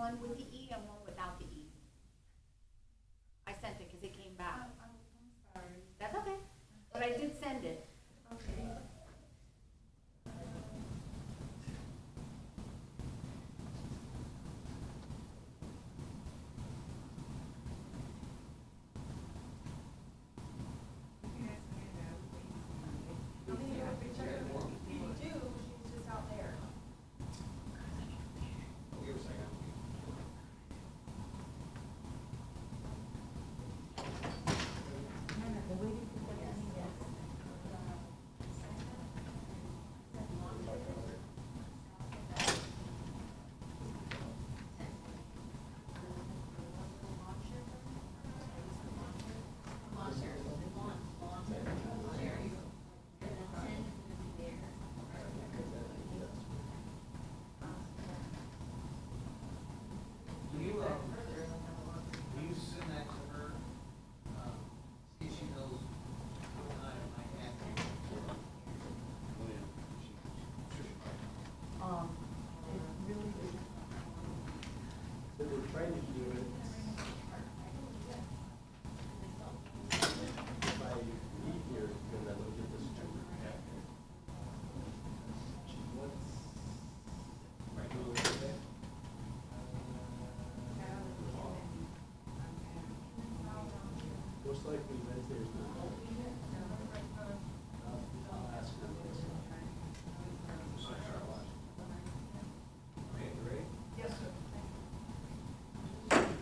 one with the E and one without the E. I sent it because it came back. I'm sorry. That's okay, but I did send it. Okay. Will you send that to her? See if she knows what time I have to. So we're trying to do it. If I leave here, because I looked at this too. What's, are you with that? Most likely Wednesday or Thursday. I'll ask her. Okay, you ready? Yes, sir.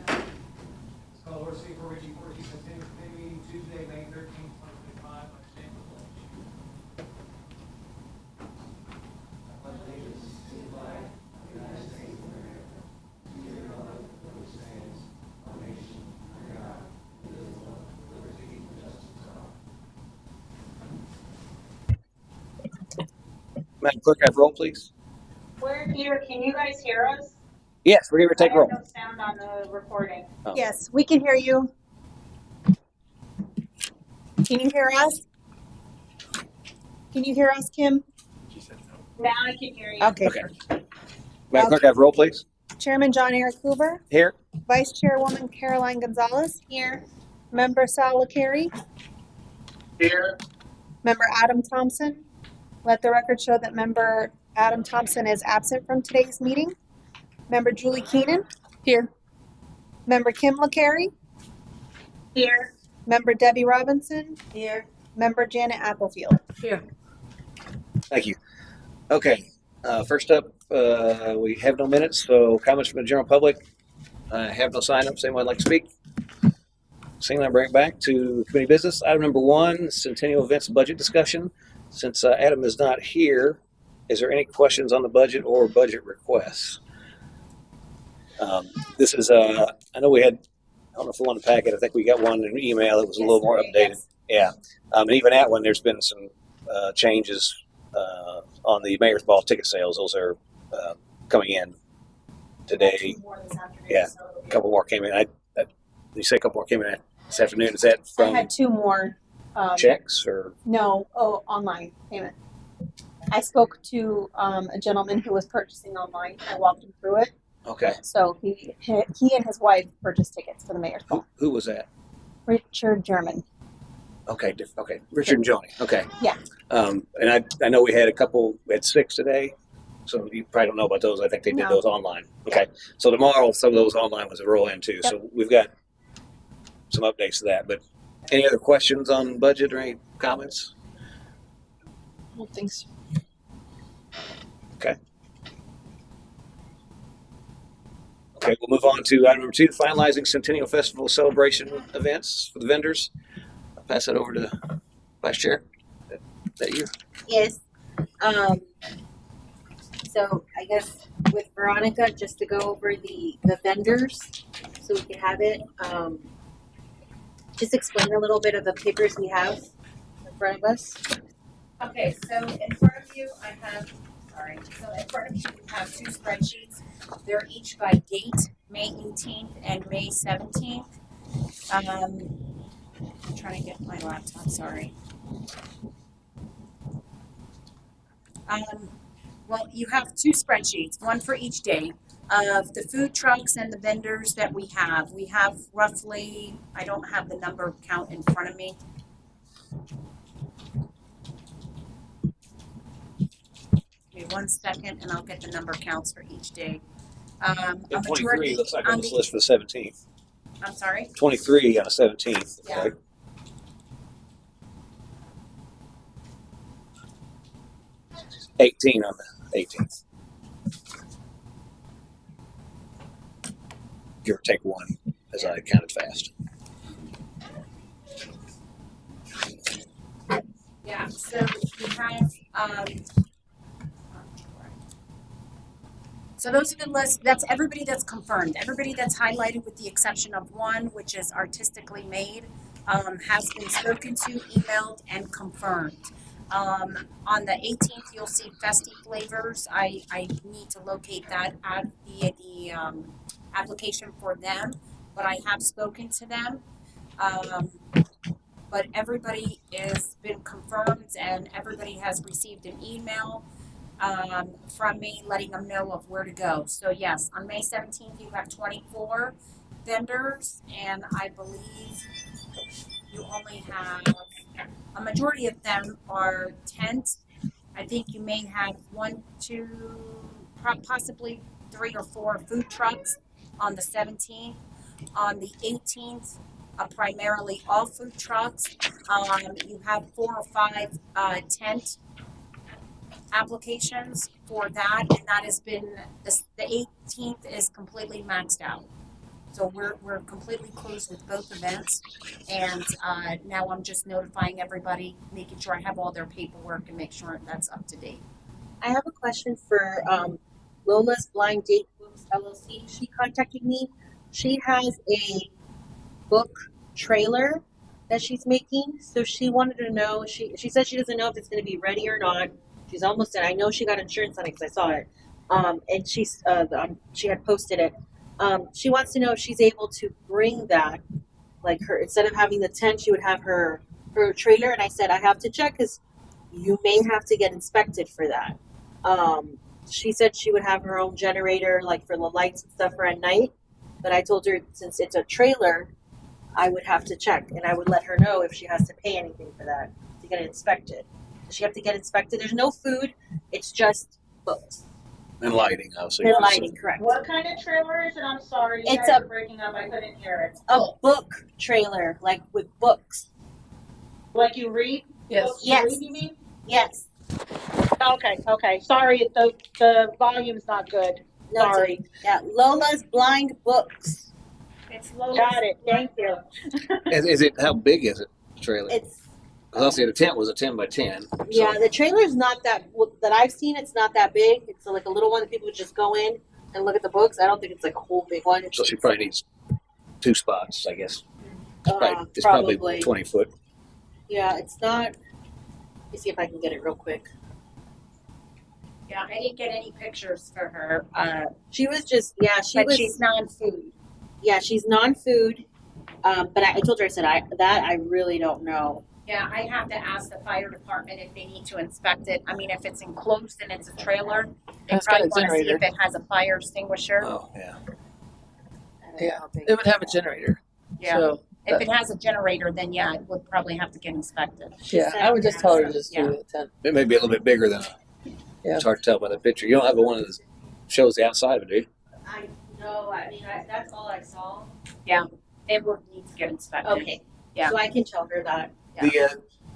Let's call order city for Richie Porgy Centennial Committee meeting Tuesday, May 13th, 2025. I stand for pledge. I pledge allegiance to the flag of the United States of America, to the republic which stands one nation under God, indivisible, with liberty and justice for all. Madam Clerk, have roll, please. We're here. Can you guys hear us? Yes, we're here to take I roll. have no sound on the recording. Oh. Yes, we can hear you. Can you hear us? Can you hear us, Kim? Now I can hear you. Okay. Okay. Madam Clerk, have roll, please. Chairman John Eric Hoover, Here. Vice Chairwoman Caroline Gonzalez, Here. Member Sal Carey, Here. Member Adam Thompson. Let the record show that Member Adam Thompson is absent from today's meeting. Member Julie Keenan. Here. Member Kim LaCarey. Here. Member Debbie Robinson. Here. Member Janet Applefield. Here. Thank you. Okay. First up, we have no minutes, so comments from the general public. I have no sign-ups. Anyone like to speak? Seeing none, bring it back to committee business. Item number 1, Centennial Events Budget Discussion. Since Adam is not here, is there any questions on the budget or budget requests? This is, I know we had, I don't know if we want to pack it. I think we got one in an email that was a little more updated. Yes. Yeah. And even that one, there's been some changes on the Mayor's Ball ticket sales. Those are coming in today. More this afternoon, Yeah. so it'll be- A couple more came in. You say a couple more came in this afternoon. Is that I from had two more. checks or? No, online payment. I spoke to a gentleman who was purchasing online. I walked him through it. Okay. So he and his wife purchased tickets for the Mayor's Ball. Who was that? Richard German. Okay. Okay. Richard and Joni. Okay. Yeah. And I know we had 6 today. So you probably don't know about those. I think they did No. those online. Okay. So tomorrow, some of those online ones will roll in too. Yep. So we've got some updates to that. But any other questions on budget or any comments? I don't think so. Okay. Okay, we'll move on to item number 2, finalizing Centennial Festival celebration events for the vendors. I'll pass that over to Vice Chair. Is that you? Yes. So I guess with Veronica, just to go over the vendors, so we can have it. Just explain a little bit of the papers we have in front of us. Okay, so in front of you, I have, so in front of you, you have 2 spreadsheets. They're each by date, May 18th and May 17th. I'm trying to get my laptop, sorry. Well, you have 2 spreadsheets, one for each day. of the food trucks and the vendors that we have roughly, I don't have the number count in front of me. Give me 1 second and I'll get the number counts for each day. A And 23 majority looks like on on this the, list for the 17th. I'm sorry? 23 on the 17th. Yeah. Right? $18 on the 18th. Give or take one, as I counted fast. Yeah, so we have, so those are the lists. That's everybody that's confirmed. Everybody that's highlighted with the exception of one, which is artistically made, has been spoken to, emailed, and confirmed. On the 18th, you'll see Festy Flavors. I need to locate that via the application for them, but I have spoken to them. But everybody has been confirmed and everybody has received an email from me letting them know of where to go. So yes, on May 17th, you have 24 vendors, and I believe you only have, a majority of them are tents. I think you may have 1, 2, possibly 3 or 4 food trucks on the 17th. On the 18th, primarily all food trucks. You have 4 or 5 tent applications for that, and that has been, the 18th is completely maxed out. So we're completely closed with both events, and now I'm just notifying everybody, making sure I have all their paperwork and make sure that's up to date. I have a question for Lola's Blind Date Books LLC. She contacted me. She has a book trailer that she's making, so she wanted to know. She said she doesn't know if it's going to be ready or not. She's almost done. I know she got insurance on it because I saw it, and she had posted it. She wants to know if she's able to bring that, like her, instead of having the tent, she would have her trailer. And I said I have to check because you may have to get inspected for that. She said she would have her own generator, like for the lights and stuff for at night. But I told her since it's a trailer, I would have to check, and I would let her know if she has to pay anything for that to get it inspected. Does she have to get inspected? There's no food. It's just books And lighting, obviously. and lighting. Correct. What kind of trailer is it? I'm sorry, you It's guys a- are breaking up. I couldn't hear it. A book trailer, like with books. Like you read? Yes. Books you Yes. read, you mean? Yes. Okay. Sorry, the volume's not good. No, it's- Sorry. Yeah. Lola's Blind Books. It's low. Got it. Thank you. Is it, how big is it, the trailer? It's Because I'll say the tent was a 10 by 10. So yeah. The trailer's not that I've seen. It's not that big. It's like a little one that people would just go in and look at the books. I don't think it's like a whole big one. So she probably needs 2 spots, I guess. It's probably 20 foot. Yeah. It's not. Let me see if I can get it real quick. Yeah, I didn't get any pictures for her, She was just but she's non-food. Yeah, she's non-food. But I told her, I said, I really don't know. Yeah, I have to ask the fire department if they need to inspect it. I mean, if it's enclosed and it's a trailer, they It's got probably a want to see generator. if it has a fire extinguisher. Oh, yeah. I don't know Yeah, how big- it would have a generator. Yeah, So, if it has a generator, then yeah, it would probably have to get inspected. yeah, I would just tell her to just do the tent. It may be a little bit bigger than Yeah. it's hard to tell by the picture. You don't have one that shows the outside of it, do you? I know. I mean, that's all I saw. It would need to get inspected. Okay. Yeah. So I can tell her that. Yeah.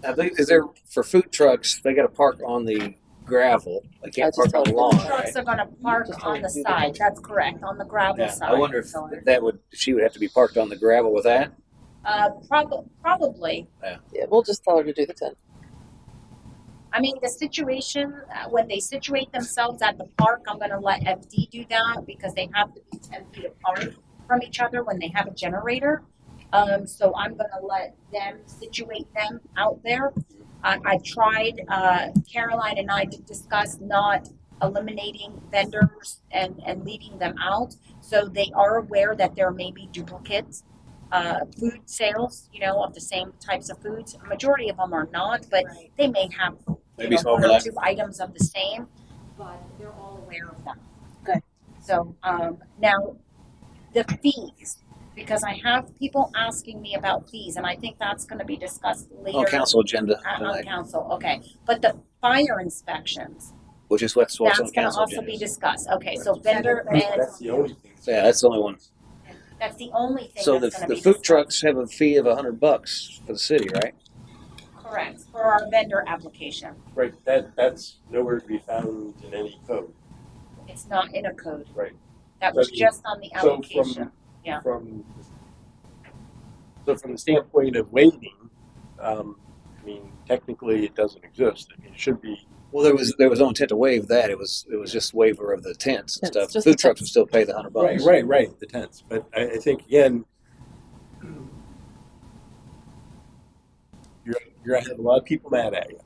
I think, is there, for food trucks, they got to park on the gravel. They can't I just park on the told her. lawn, Trucks right? are gonna park Just on the like do side, that's correct, on the gravel Yeah, side. I wonder if she would have to be parked on the gravel with that. Probably. Yeah, we'll just tell her to do the tent. I mean, the situation, when they situate themselves at the park, I'm gonna let FD do that because they have to be 10 feet apart from each other when they have a generator. So I'm gonna let them situate them out there. I tried, Caroline and I did discuss not eliminating vendors and leaving them out. So they are aware that there may be duplicates, food sales, of the same types of foods. A majority of them are not, but Right. they may have Maybe some 1 or overlap. 2 items of the same, but they're all aware of them. So, now the fees, because I have people asking me about fees, and I think that's gonna be discussed later. On council agenda On tonight, council, okay. But the fire inspections, which is what's on that's gonna council also agenda. be discussed. Okay, so vendor and, That's the only thing. Yeah, that's the only one. that's the only thing So that's gonna the be food discussed. trucks have a fee of $100 for the city, right? Correct, for our vendor application. Right, that's nowhere to be found in any code. It's not in a code. Right. That So, was I mean, just on the so application. Yeah. From the standpoint of waiving, I mean, technically it doesn't exist. I mean, it should be. Well, there was no intent to waive that. It was just waiver of the tents and Tents, stuff. just Food the trucks tents. would still pay the $100. Right, the tents. But I think again, you're gonna have a lot of people mad at you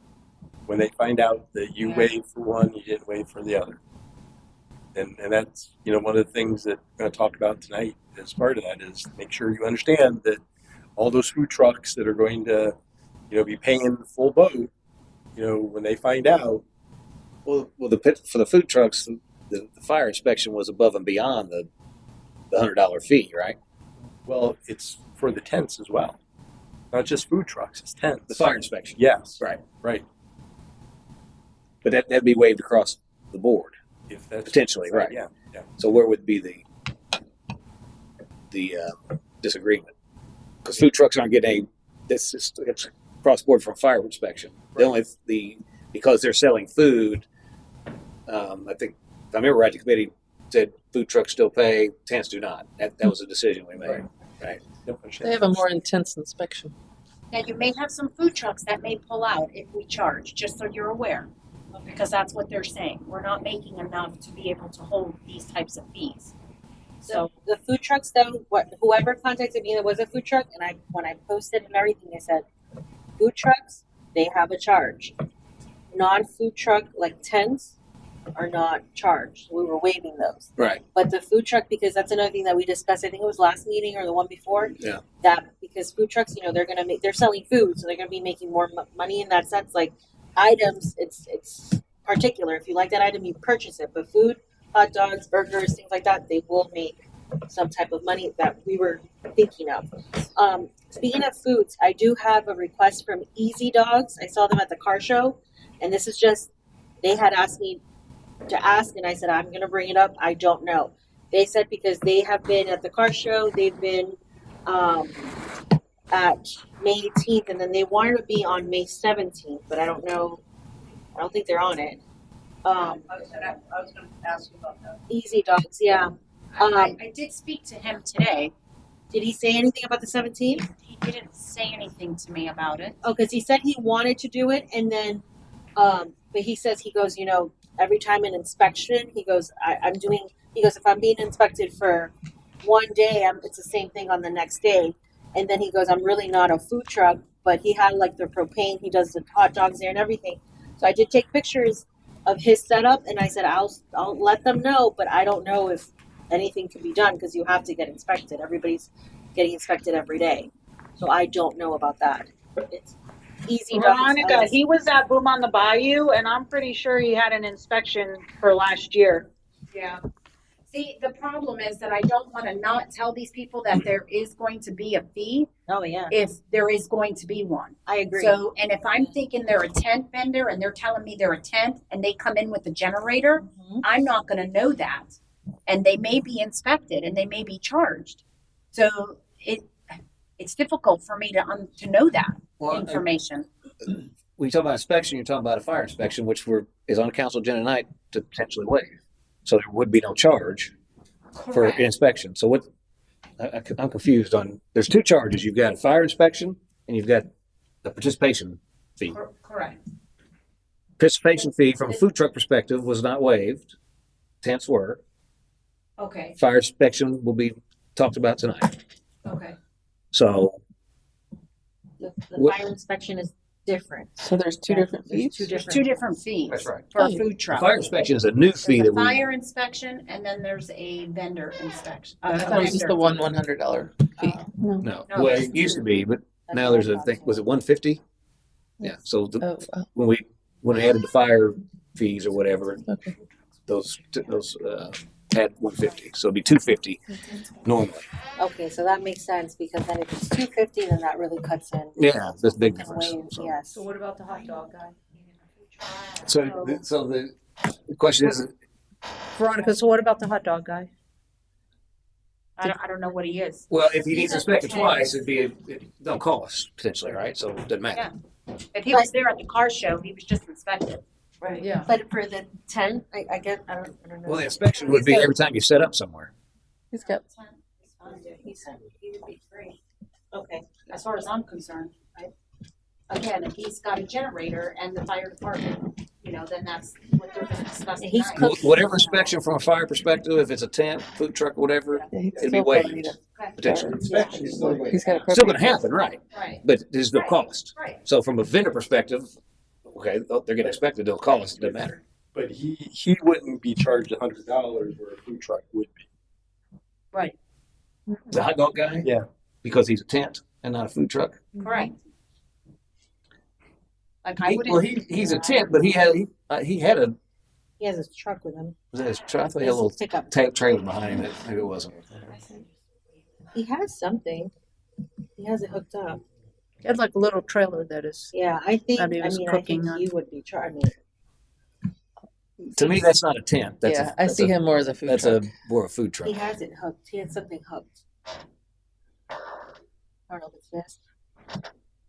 when they find out that you Yeah. waived for one, you didn't waive for the other. And that's, one of the things that we're going to talk about tonight as part of that is make sure you understand that all those food trucks that are going to, be paying full boat, when they find out. Well, for the food trucks, the fire inspection was above and beyond the $100 fee, right? Well, it's for the tents as well, not just food trucks. It's tents. The fire inspection. Yes. Right. Right. But that'd be waived across the board. If that's Potentially, right. Yeah. So where would be the disagreement? Because food trucks aren't getting it's cross board from fire inspection. Right. Because they're selling food. I think if I remember right, the committee said food trucks still pay, tents do not. That was a decision we made. Right. Yep, They have a more intense inspection. Now, you may have some food trucks that may pull out if we charge, just so you're aware. Because that's what they're saying. We're not making enough to be able to hold these types of fees. So, The food trucks though, whoever contacted me that was a food truck, and when I posted and everything, I said, food trucks, they have a charge. Non-food truck like tents are not charged. We were waiving those. Right. But the food truck, because that's another thing that we discussed, I think it was last meeting or the one before. Yeah. That because food trucks, they're selling food, so they're gonna be making more money in that sense. Like items, it's particular. If you like that item, you purchase it. But food, hot dogs, burgers, things like that, they will make some type of money that we were thinking of. Speaking of foods, I do have a request from Easy Dogs. I saw them at the car show, and this is just they had asked me to ask, and I said I'm going to bring it up. I don't know. They said because they have been at the car show, they've been at May 18th, and then they wanted to be on May 17th, but I don't know. I don't think they're on it. I was gonna ask you about that. Easy Dogs, yeah. I did speak to him today. Did he say anything about the 17th? He didn't say anything to me about it. Oh, because he said he wanted to do it, and then, but he says he goes, every time an inspection, he goes, he goes, if I'm being inspected for one day, it's the same thing on the next day, and then he goes, I'm really not a food truck, but he had like the propane, he does the hot dogs there and everything. So I did take pictures of his setup, and I said I'll let them know, but I don't know if anything can be done because you have to get inspected. Everybody's getting inspected every day, so I don't know about that. It's Easy Dogs. Veronica, he was at Boom on the Bayou, and I'm pretty sure he had an inspection for last year. Yeah. See, the problem is that I don't want to not tell these people that there is going to be a fee Oh yeah, if there is going to be one. I agree. So, and if I'm thinking they're a tent vendor and they're telling me they're a tent and they come in with a generator, Mhm. I'm not going to know that. And they may be inspected and they may be charged. So it's difficult for me to know that information. When you talk about inspection, you're talking about a fire inspection, which is on the council agenda tonight to potentially waive. So there would be no charge for Correct. inspection. So I'm confused on, there's two charges. You've got a fire inspection and you've got the participation fee. Correct. Participation fee from a food truck perspective was not waived. Tents were. Okay. Fire inspection will be talked about tonight. Okay. So the What- fire inspection is different. So there's two different There's fees? two There's different. two different fees That's right. for a Oh, food the truck. fire inspection is a new fee There's that a we. fire inspection and then there's a vendor inspection. I thought it was just the one $100 fee. No, No, well, there's it used to two. be, but now there's a thing. Was it 150? Yeah. So Oh, when we added the fire fees or whatever, okay. those had 150, so it'd be 250 normally. Okay, so that makes sense because then if it's 250, then that really cuts in. Yeah, that's a big in difference. ways, So, yes. So what about the hot dog guy? so the question is, Veronica, so what about the hot dog guy? I don't know what he is. well, if he needs He's a inspected tent. twice, they'll cost potentially, right? So it doesn't matter. If he was there at the car show, he was just inspected. Right. Yeah. But for the tent, I get, I don't know. Well, the inspection would be every time you set up somewhere. He's got, He said he would be free. Okay. As far as I'm concerned, again, if he's got a generator and the fire department, then that's what they're gonna discuss And he's tonight. cooked- Whatever inspection from a fire perspective, if it's a tent, food truck, whatever, yeah, he's it'd be still waived gonna need a potentially. Inspection is still going. He's got a Still going to happen, right? Right, But there's still cost. right. So from a vendor perspective, okay, they're getting expected, they'll cost, it doesn't matter. But he wouldn't be charged $100 where a food truck would be. Right, The hot dog guy? Yeah. Because he's a tent and not a food truck? correct. Like I Well, wouldn't, he's a tent, but he had a, He has his truck with him. was that his truck? I thought he had a His little pickup. trailer behind him. Maybe it wasn't. He has something. He has it hooked up. he had like a little trailer that is. Yeah, I think, Maybe he was I cooking think on- he would be charging. To me, that's not a tent. That's Yeah, I see him more as a food That's truck. more a food truck. He has it hooked. He had something hooked. I don't know if it's this.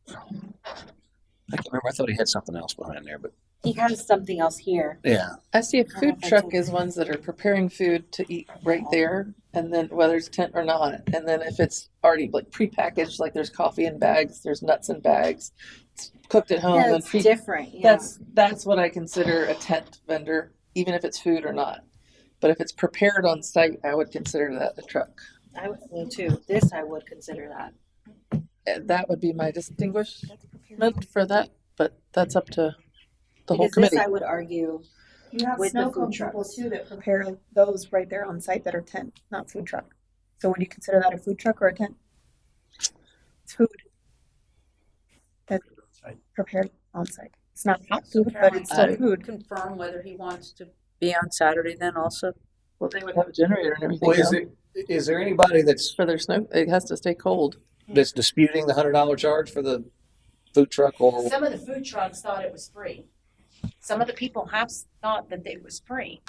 I can't remember. I thought he had something else behind there, but He has something else here. yeah. I see a don't know food if I truck took- is ones that are preparing food to eat right there, and then whether it's tent or not, and then if it's already like prepackaged, like there's coffee in bags, there's nuts in bags, it's cooked at home, Yeah, and it's different. Yeah. that's what I consider a tent vendor, even if it's food or not. But if it's prepared on site, I would consider that a truck. Me too. This I would consider that. That would be my distinguishment for that, but that's up to the whole Because committee. this I would argue. You have With the snow food cone people trucks. too that prepare those right there on site that are tent, not food truck. So would you consider that a food truck or a tent? It's food. That's prepared on site. It's not hot food, but it's still food. confirm whether he wants to. Be on Saturday then also. Well, they would have a generator and everything. Well, else. is there anybody that's For their snow, it has to stay cold. disputing the $100 charge for the food truck or? Some of the food trucks thought it was free. Some of the people have thought that it was free.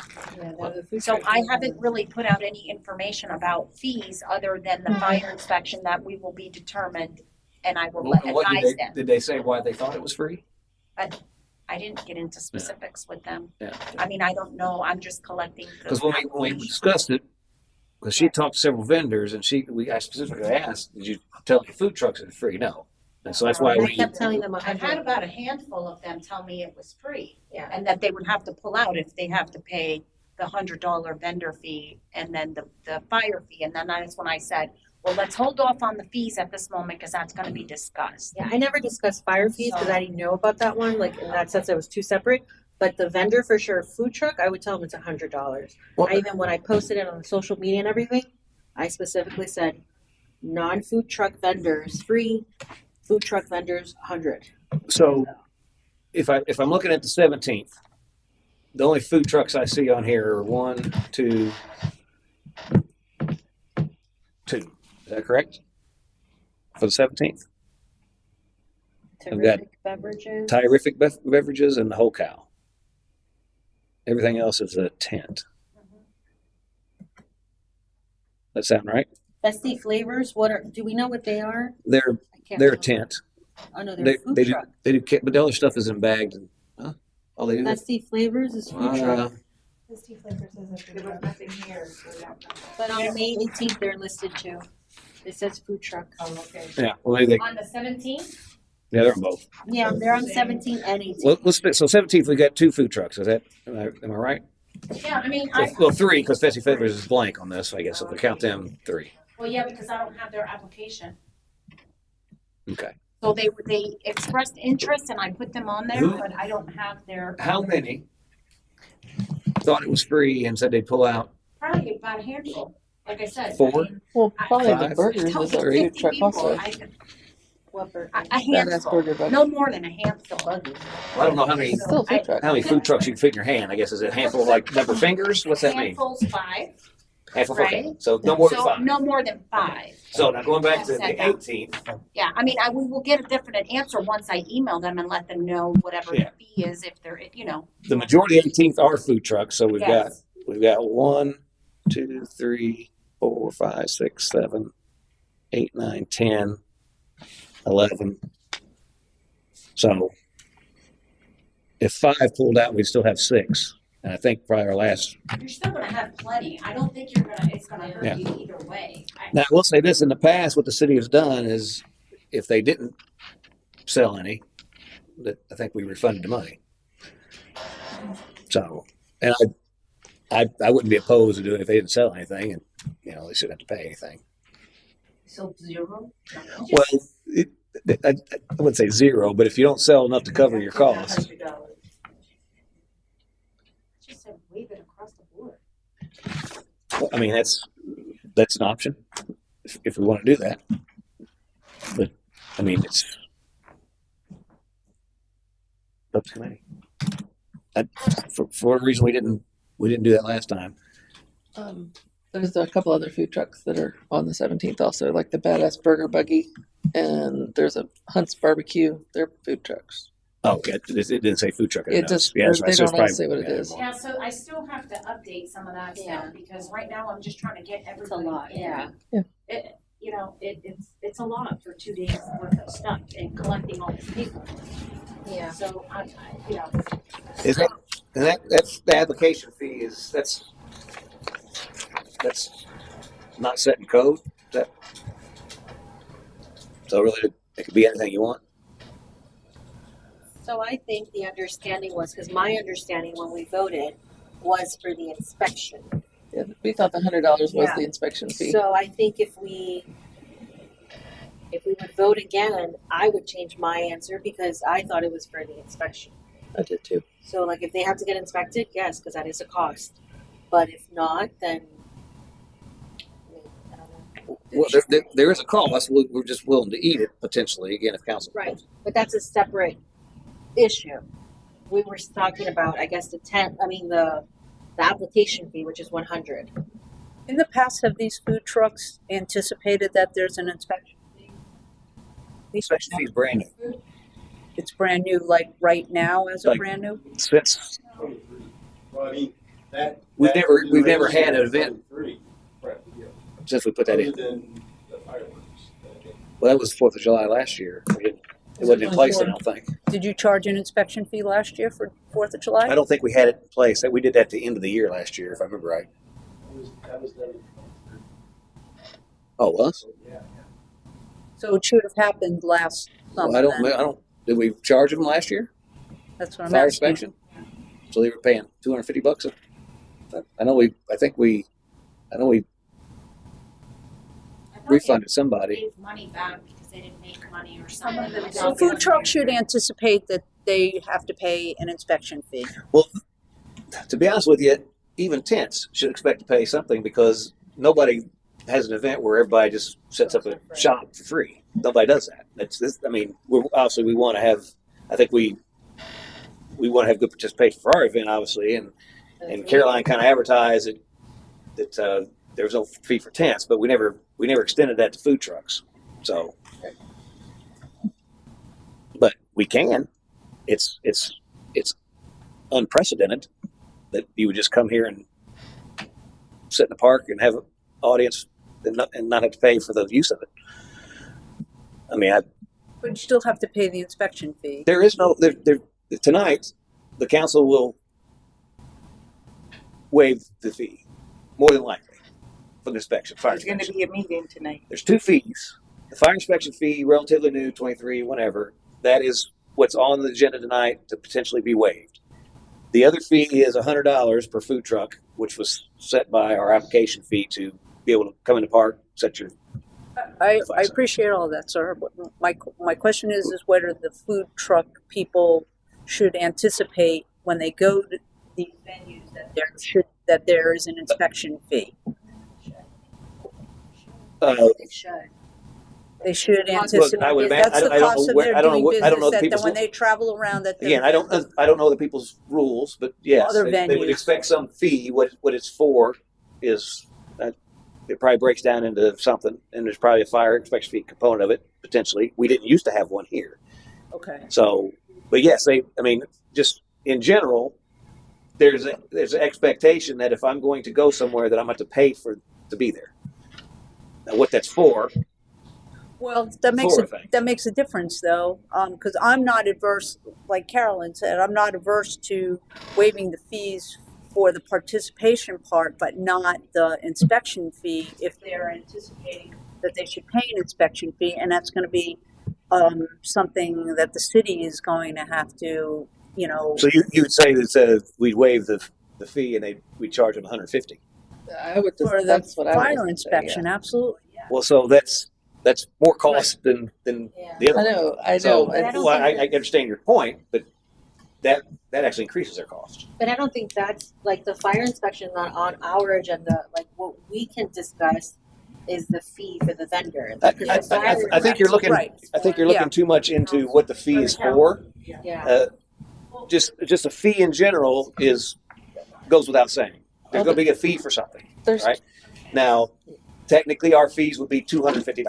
So I haven't really put out any information about fees other than the fire inspection that we will be determined, and I will What advise them. did they say why they thought it was free? I didn't get into specifics with them. Yeah. I mean, I don't know, I'm just collecting. the Because when we discussed it, because she talked to several vendors and I specifically asked, did you tell your food trucks it's free? No. And so that's why I we, kept telling them I've had 100. about a handful of them tell me it was free. Yeah. And that they would have to pull out if they have to pay the $100 vendor fee and then the fire fee. And then that's when I said, well, let's hold off on the fees at this moment because that's gonna be discussed. Yeah, I never discussed fire fees because I didn't know about that one. Like in that sense, it was two separate. But the vendor for sure, food truck, I would tell them it's $100. Well, Even when I posted it on social media and everything, I specifically said non-food truck vendors free, food truck vendors 100. so if I'm looking at the 17th, the only food trucks I see on here are 1, 2. Is that correct? For the 17th? I've got Terrific beverages. Terrific beverages and the whole cow. Everything else is a tent. That sound right? Festy flavors. Do we know what they are? They're I can't they're a remember. tent. Oh no, they're food They do truck. but the other stuff is in bags and all they do. Festy flavors is food truck. There was nothing here, so that. But on May 18th, they're listed too. It says food truck. Oh, okay. Yeah, well they On the 17th, yeah they're on both. Yeah, they're on 17 and 18. Well, so 17th we got 2 food trucks. Is that am I right? yeah, I mean, Well, 3 because Festy Flavors is blank on this. I guess if we count them 3. well, yeah, because I don't have their application. Okay. So they expressed interest and I put them on there, Who- but I don't have their, How many thought it was free and said they'd pull out? probably about a handful. Like I said. 4? I mean, Well, probably the Five. burgers Tell is me a food 50 truck people, also. What burger? A Badass handful, burger buggy. no more than a handful. Buggy. I don't know how many It's still a food truck. food trucks you can fit in your hand. I guess is it a handful like number of fingers? What's that mean? Handfuls 5. Handful. Okay. Right. So no more than So 5. no more than 5. So now going back to the Set down. 18th. Yeah, I mean, we will get a definite answer once I email them and let them know whatever Yeah. the fee is if they're, you know. The majority of 18th are food trucks. So Yes. we've got 1, 2, 3, 4, 5, 6, 7, 8, 9, 10, 11. So if 5 pulled out, we'd still have 6. And I think probably our last. You're still gonna have plenty. I don't think it's gonna hurt Yeah. you either way. Now, I will say this: in the past, what the city has done is, if they didn't sell any, that I think we refunded the money. So, and I wouldn't be opposed to doing it if they didn't sell anything, and they shouldn't have to pay anything. So 0? Well, I wouldn't say 0, but if you don't sell enough to cover your costs, Just said wave it across the board. I mean that's an option if we want to do that. But I mean it's up to committee. For whatever reason we didn't do that last time. There's a couple other food trucks that are on the 17th also, like the Badass Burger Buggy, and there's a Hunt's Barbecue. They're food trucks. Oh, okay. It didn't say food truck. It just yeah, that's right. they So it's don't all probably- say what it yeah, is. Yeah, so I still have to update some of that Yeah. stuff because right now I'm just trying to get It's a everybody lot, in. yeah. It's a lot for 2 days worth of stuff and collecting all this paper. Yeah. So Is that, and that's the application fee that's not set in code. So really, it could be anything you want. So I think the understanding was, because my understanding when we voted was for the inspection. Yeah, we thought the $100 was Yeah. the inspection fee. So I think if we would vote again, I would change my answer because I thought it was for the inspection. I did too. So like if they have to get inspected, yes, because that is a cost. But if not, then I don't know. Well, there is a cost. We're just willing to eat it potentially again if council. Right, but that's a separate issue. We were talking about, I guess, the application fee, which is 100. In the past, have these food trucks anticipated that there's an inspection fee? The inspection fee is brand new. It's brand new, like right now as a Like- brand new? Since Well, I mean, that. We've that never had an event. 23, right, yeah. since we put that Other in. than the fireworks. Well, that was 4th of July last year. It wasn't in place, I don't think. Did you charge an inspection fee last year for 4th of July? I don't think we had it in place. We did that at the end of the year last year, if I remember right. That was done. Oh, it was? Yeah. So it should have happened last summer Well, I then. don't. Did we charge them last year? That's what I'm Fire asking. inspection. So they were paying $250. I know we refunded somebody. Gave money back because they didn't make money or something. So food trucks should anticipate that they have to pay an inspection fee. Well, to be honest with you, even tents should expect to pay something because nobody has an event where everybody just sets up a shop for free. Nobody does that. I mean, obviously we want to have. I think we want to have good participation for our event, obviously, and Caroline kind of advertised that there was no fee for tents, but we never extended that to food trucks. So, but we can. It's unprecedented that you would just come here and sit in the park and have an audience and not have to pay for the use of it. I mean, But you still have to pay the inspection fee. there is no tonight. The council will waive the fee, more than likely, for the inspection. Fire There's going to inspection. be a meeting tonight. There's 2 fees. The fire inspection fee, relatively new, 23, whatever. That is what's on the agenda tonight to potentially be waived. The other fee is $100 per food truck, which was set by our application fee to be able to come in the park, set your. I appreciate all that, sir. But my question is whether the food truck people should anticipate when they go to these venues that there is an inspection fee. It should. They should Well, anticipate. I would That's imagine- the I don't cost know of where- their I don't know doing what- I don't know business. the That people's when they travel around, that Again, I don't know the people's rules, but yes, Other they would venues. expect some fee. What it's for is it probably breaks down into something, and there's probably a fire inspection fee component of it potentially. We didn't used to have one here, Okay. so but yes, just in general, there's an expectation that if I'm going to go somewhere, that I'm going to pay to be there. Now, what that's for, Well, that thing. makes a difference though, because I'm not adverse, like Carolyn said, I'm not averse to waiving the fees for the participation part, but not the inspection fee if they're anticipating that they should pay an inspection fee, and that's going to be something that the city is going to have to, So you would say that we'd waive the fee and we charge them $150. I would just, for the that's what I would fire say, yeah. inspection. Absolutely. Yeah. Well, so that's more cost than Yeah. the other. I know, I So, know. But I don't well, think I understand your point, but that actually increases their cost. But I don't think that's like the fire inspection not on our agenda. Like what we can discuss is the fee for the vendor. I think you're looking. Right. I think you're looking too much into what the fee is for. Yeah. Just a fee in general goes without saying. There's going to be a fee for something, There's right? Now, technically, our fees would be $250.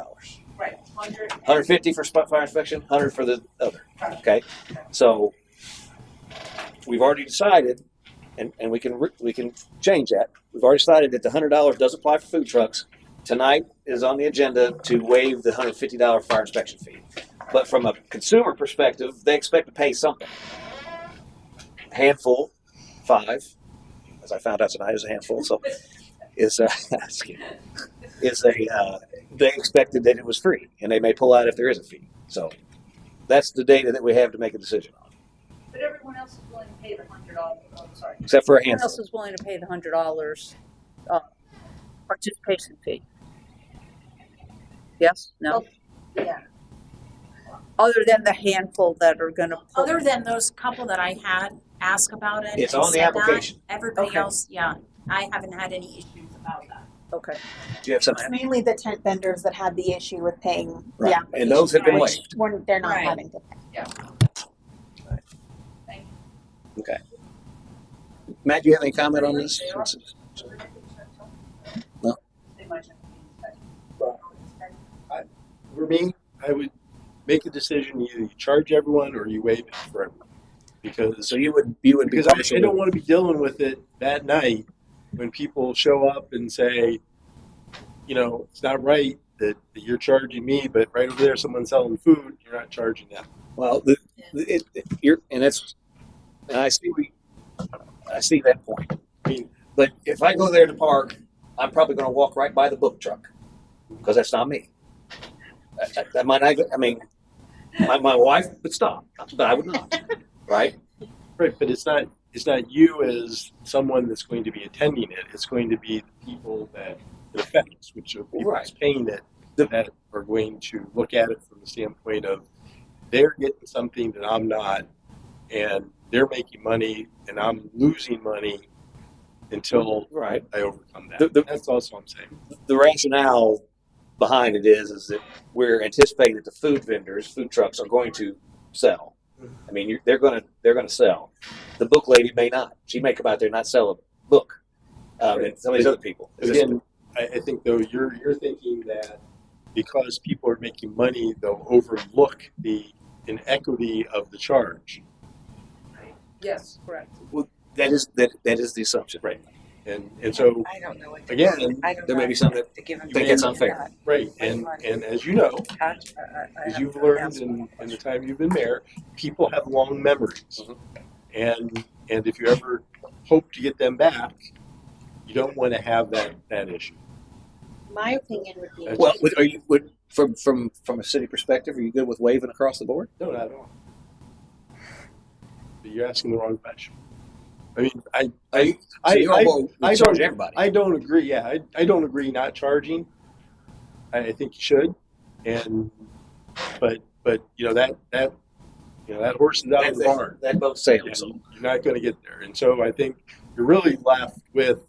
Right, 150 for fire inspection, 100 for the other. Okay, so we've already decided, and we can change that. We've already decided that the $100 does apply for food trucks. Tonight is on the agenda to waive the $150 fire inspection fee. But from a consumer perspective, they expect to pay something. A handful, 5, as I found out tonight, is a handful. So they expected that it was free, and they may pull out if there is a fee. So that's the data that we have to make a decision on, but everyone else is willing to pay the $100. Oh, sorry. except for a Who handful. else is willing to pay the $100 participation fee? Yes? No? Yeah. Other than the handful that are going to. Other than those couple that I had ask about it. It's and on the said that, application. Everybody Okay. else, yeah, I haven't had any issues about that. Okay. Do you have It's something? mainly the tent vendors that had the issue with paying Right. the And application. those have been which waived. they're not Right. having to pay. Okay. Matt, do you have any comment on this? No. They might have to be For me, I would make a decision: either you charge everyone or you waive it for everyone. Because So you would be because I don't want to be dealing with it that night when people show up and say, it's not right that you're charging me, but right over there someone's selling food, you're not charging them. Well, I see that point. I mean, But if I go there to park, I'm probably going to walk right by the book truck because that's not me. That might not. I mean, my wife would stop, but I would not. Right? right, but it's not you as someone that's going to be attending it. It's going to be the people that it affects, which are people that's paying it, that are going to look at it from the standpoint of they're getting something that I'm not, and they're making money, and I'm losing money until Right. I overcome that. That's also what I'm saying. The rationale behind it is that we're anticipating that the food trucks are going to sell. I mean, they're going to sell. The book lady may not. She may come out there and not sell a book. And some of these other people. Again, I think though you're thinking that because people are making money, they'll overlook the inequity of the charge, Yes, correct. that is the assumption. right? And so I don't know what again, There may be some that to give them. think it's unfair. right? And as you know, as you've learned in the time you've been mayor, people have long memories, and if you ever hope to get them back, you don't want to have that issue. My opinion would be. Well, from a city perspective, are you good with waiving across the board? No, not at all. But you're asking the wrong question. I mean, I charge everybody. I don't agree. Yeah, I don't agree not charging. I think you should, but that horse is out of the barn. That boat sailed. Yeah, So. you're not going to get there, and so I think you're really left with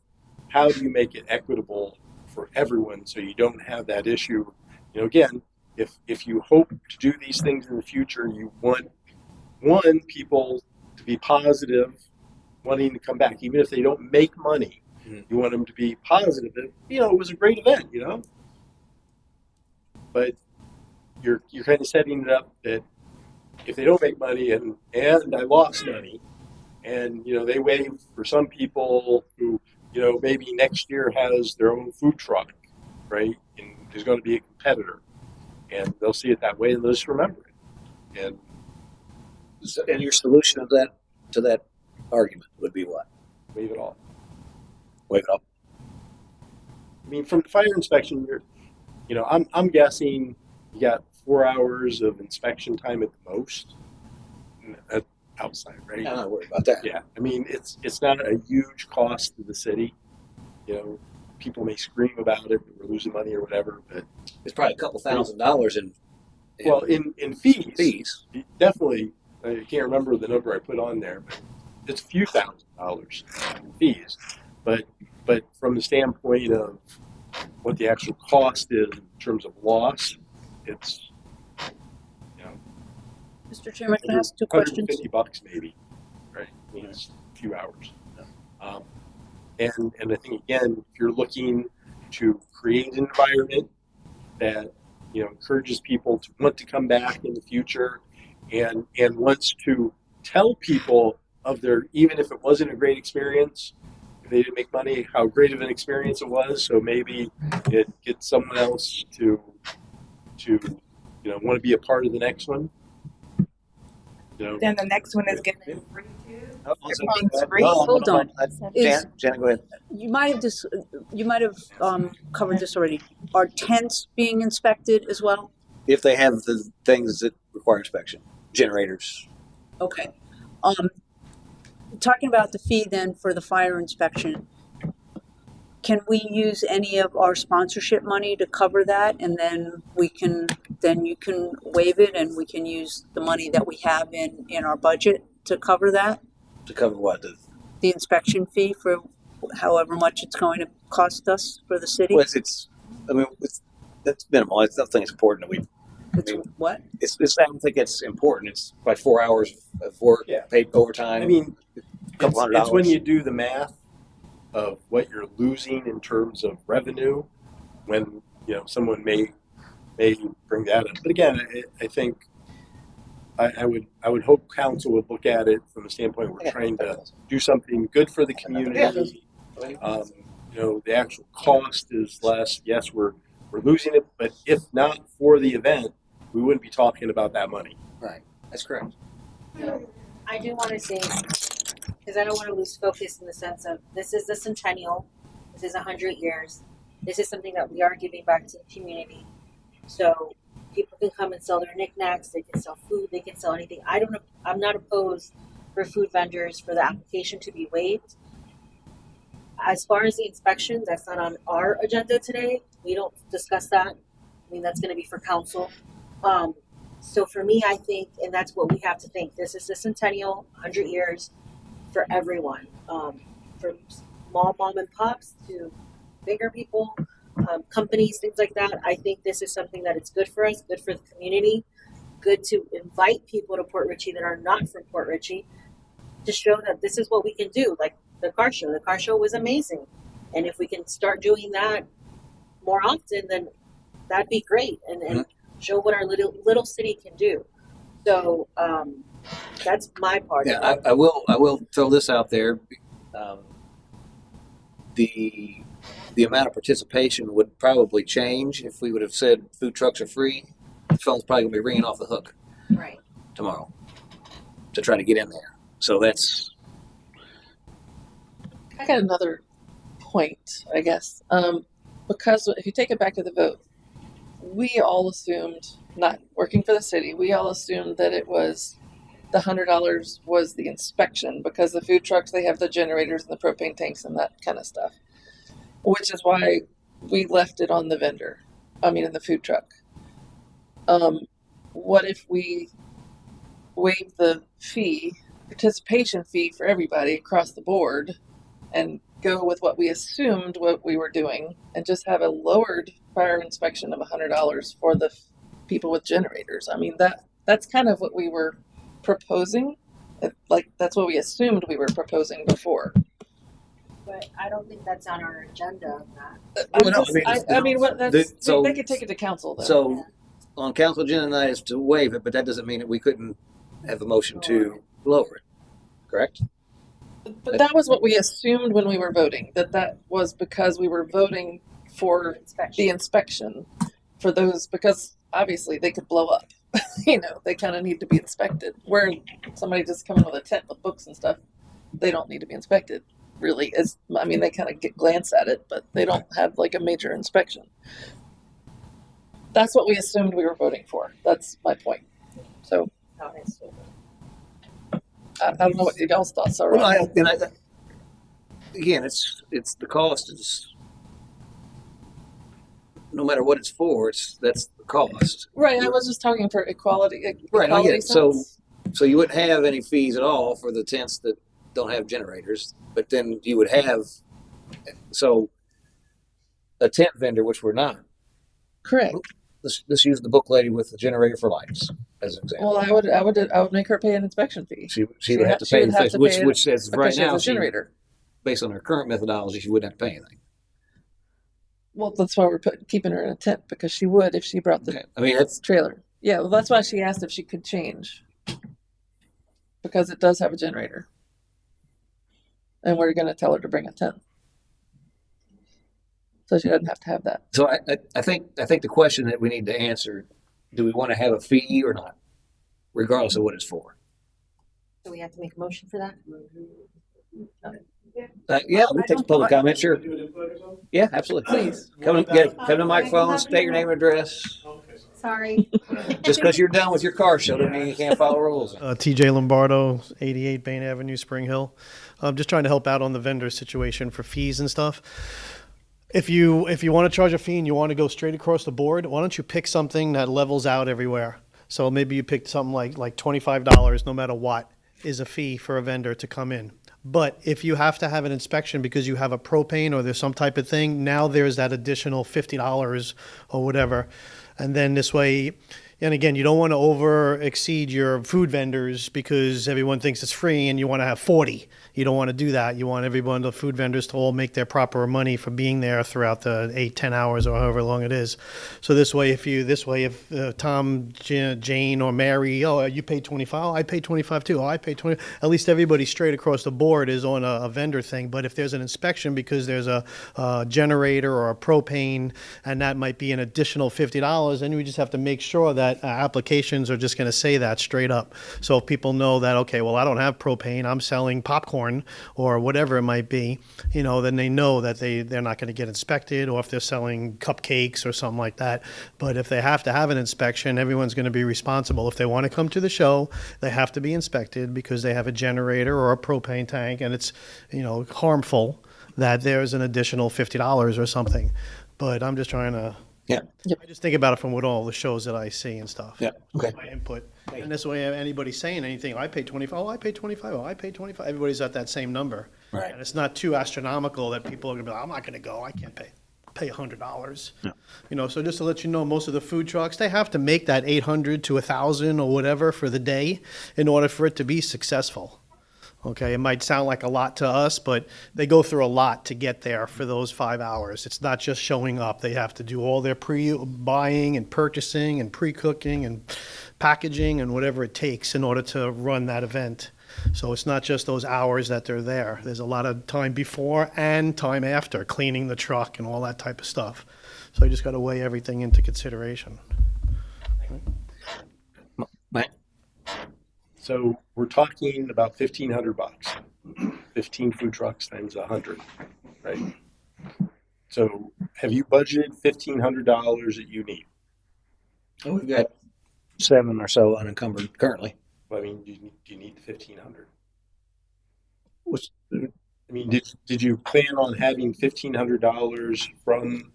how do you make it equitable for everyone, so you don't have that issue. Again, if you hope to do these things in the future, you want people to be positive, wanting to come back, even if they don't make money. Mhm. You want them to be positive. That, it was a great event, But you're kind of setting it up that if they don't make money and I lost money, and they waive for some people who maybe next year has their own food truck, right? And there's going to be a competitor, and they'll see it that way, and they'll just remember it. And And your solution of that to that argument would be what? waive it all. Waive it up. I mean, from the fire inspection, I'm guessing you got 4 hours of inspection time at the most, outside, right? I'm not worried about that. Yeah, I mean, it's not a huge cost to the city. People may scream about it, we're losing money or whatever, but It's probably a couple $1,000s in well, in fees, fees. definitely. I can't remember the number I put on there, but it's a few $1,000s in fees. But from the standpoint of what the actual cost is in terms of loss, it's Mr. Chairman, can I ask two questions? $150 maybe, right? I mean, it's a few hours. And I think again, if you're looking to create an environment that encourages people to want to come back in the future, and wants to tell people of their, even if it wasn't a great experience, if they didn't make money, how great of an experience it was. So maybe it gets someone else to want to be a part of the next one. Then the next one is going to be free too. Everything's free. Hold on. Janet, go ahead. You might have covered this already. Are tents being inspected as well? If they have the things that require inspection, generators. Okay. Talking about the fee then for the fire inspection, can we use any of our sponsorship money to cover that, and then you can waive it, and we can use the money that we have in our budget to cover that? To cover what? The inspection fee for however much it's going to cost us for the city? Well, that's minimal. I don't think it's important. What? I don't think it's important. It's by 4 hours of work, paid overtime. I mean, a couple it's when $100. you do the math of what you're losing in terms of revenue, when someone may bring that up. But again, I think I would hope council would look at it from the standpoint we're trying to do something good for the community. The actual cost is less. Yes, we're losing it, but if not for the event, we wouldn't be talking about that money. Right. That's correct. I do want to say, because I don't want to lose focus in the sense of this is the Centennial, this is 100 years, this is something that we are giving back to the community. So people can come and sell their knickknacks, they can sell food, they can sell anything. I'm not opposed for food vendors for the application to be waived. As far as the inspections, that's not on our agenda today. We don't discuss that. I mean, that's going to be for council. So for me, I think, and that's what we have to think, this is the Centennial, 100 years for everyone, from small mom and pops to bigger people, companies, things like that. I think this is something that it's good for us, good for the community, good to invite people to Port Richey that are not from Port Richey to show that this is what we can do. Like the car show was amazing. And if we can start doing that more often, then that'd be great. And show what our little city can do. So that's my part. Yeah, I will throw this out there. The amount of participation would probably change if we would have said food trucks are free. The phone's probably gonna be ringing off the hook Right. tomorrow to try to get in there. So that's I got another point, I guess. Because if you take it back to the vote, we all assumed, not working for the city, we all assumed that it was the $100 was the inspection, because the food trucks, they have the generators and the propane tanks and that kind of stuff, which is why we left it on the vendor. In the food truck. What if we waive the participation fee for everybody across the board, and go with what we assumed what we were doing, and just have a lowered fire inspection of $100 for the people with generators. I mean, that's kind of what we were proposing. Like, that's what we assumed we were proposing before. But I don't think that's on our agenda of that. I'm Well, no, just, it's- I mean, what that's, so- they could take it to council though. So on council agenda tonight is to waive it, but that doesn't mean that we couldn't have a motion to lower it, correct? But that was what we assumed when we were voting, that was because we were voting for the inspection for those, because obviously they could blow up. You know, they kind of need to be inspected. Where somebody just coming with a tent with books and stuff, they don't need to be inspected. Really, I mean, they kind of glance at it, but they don't have like a major inspection. That's what we assumed we were voting for. That's my point. So I don't know what y'all's thoughts are. Well, again, it's the cost is no matter what it's for, that's the cost. Right, I was just talking for equality. Right, I equality get it. So sense. you wouldn't have any fees at all for the tents that don't have generators, but then you would have a tent vendor, which we're not. Correct. Let's use the book lady with the generator for lights as an example. Well, I would make her pay an inspection fee. She would have to pay, which says because right she has now, a generator. based on her current methodology, she wouldn't have to pay anything. Well, that's why we're keeping her in a tent, because she would if she brought the Okay. I mean, that's trailer. Yeah, well, that's why she asked if she could change, because it does have a generator, and we're going to tell her to bring a tent, so she doesn't have to have that. so. I think the question that we need to answer: do we want to have a fee or not, regardless of what it's for? So we have to make a motion for that? Yeah, we'll take public comment. Sure. Do an input or something? Yeah, absolutely. Please. Come to the microphone, state your name and address. Okay, sorry. Sorry. Just because you're done with your car show doesn't mean you can't follow rules. TJ Lombardo, 88 Bain Avenue, Spring Hill. I'm just trying to help out on the vendor situation for fees and stuff. If you want to charge a fee and you want to go straight across the board, why don't you pick something that levels out everywhere? So maybe you picked something like $25, no matter what, is a fee for a vendor to come in. But if you have to have an inspection because you have a propane or there's some type of thing, now there's that additional $50 or whatever. And then this way, and again, you don't want to over exceed your food vendors because everyone thinks it's free and you want to have 40. You don't want to do that. You want everyone, the food vendors, to all make their proper money for being there throughout the 8-10 hours or however long it is. So this way, if Tom, Jane, or Mary, oh, you paid 25, oh, I paid 25 too. Oh, I paid 20. At least everybody straight across the board is on a vendor thing. But if there's an inspection because there's a generator or a propane, and that might be an additional $50, then we just have to make sure that applications are just going to say that straight up. So if people know that, okay, well, I don't have propane, I'm selling popcorn or whatever it might be, then they know that they're not going to get inspected, or if they're selling cupcakes or something like that. But if they have to have an inspection, everyone's going to be responsible. If they want to come to the show, they have to be inspected because they have a generator or a propane tank, and it's, harmful that there's an additional $50 or something. But I'm just trying to, Yeah. I just think about it from what all the shows that I see and stuff. Yeah. Okay. My input. And this way, anybody saying anything, I paid 25, oh, I paid 25, oh, I paid 25. Everybody's at that same number. Right. And it's not too astronomical that people are going to be like, I'm not going to go. I can't pay $100. Yeah. So just to let you know, most of the food trucks, they have to make that 800 to 1,000 or whatever for the day in order for it to be successful. Okay, it might sound like a lot to us, but they go through a lot to get there for those 5 hours. It's not just showing up. They have to do all their pre-buying and purchasing and pre-cooking and packaging and whatever it takes in order to run that event. So it's not just those hours that they're there. There's a lot of time before and time after, cleaning the truck and all that type of stuff. So you just got to weigh everything into consideration. Matt? So we're talking about $1,500. 15 food trucks times 100, right? So have you budgeted $1,500 that you need? Oh, we've got 7 or so unencumbered currently. I mean, do you need the 1,500? Which, I mean, did you plan on having $1,500 from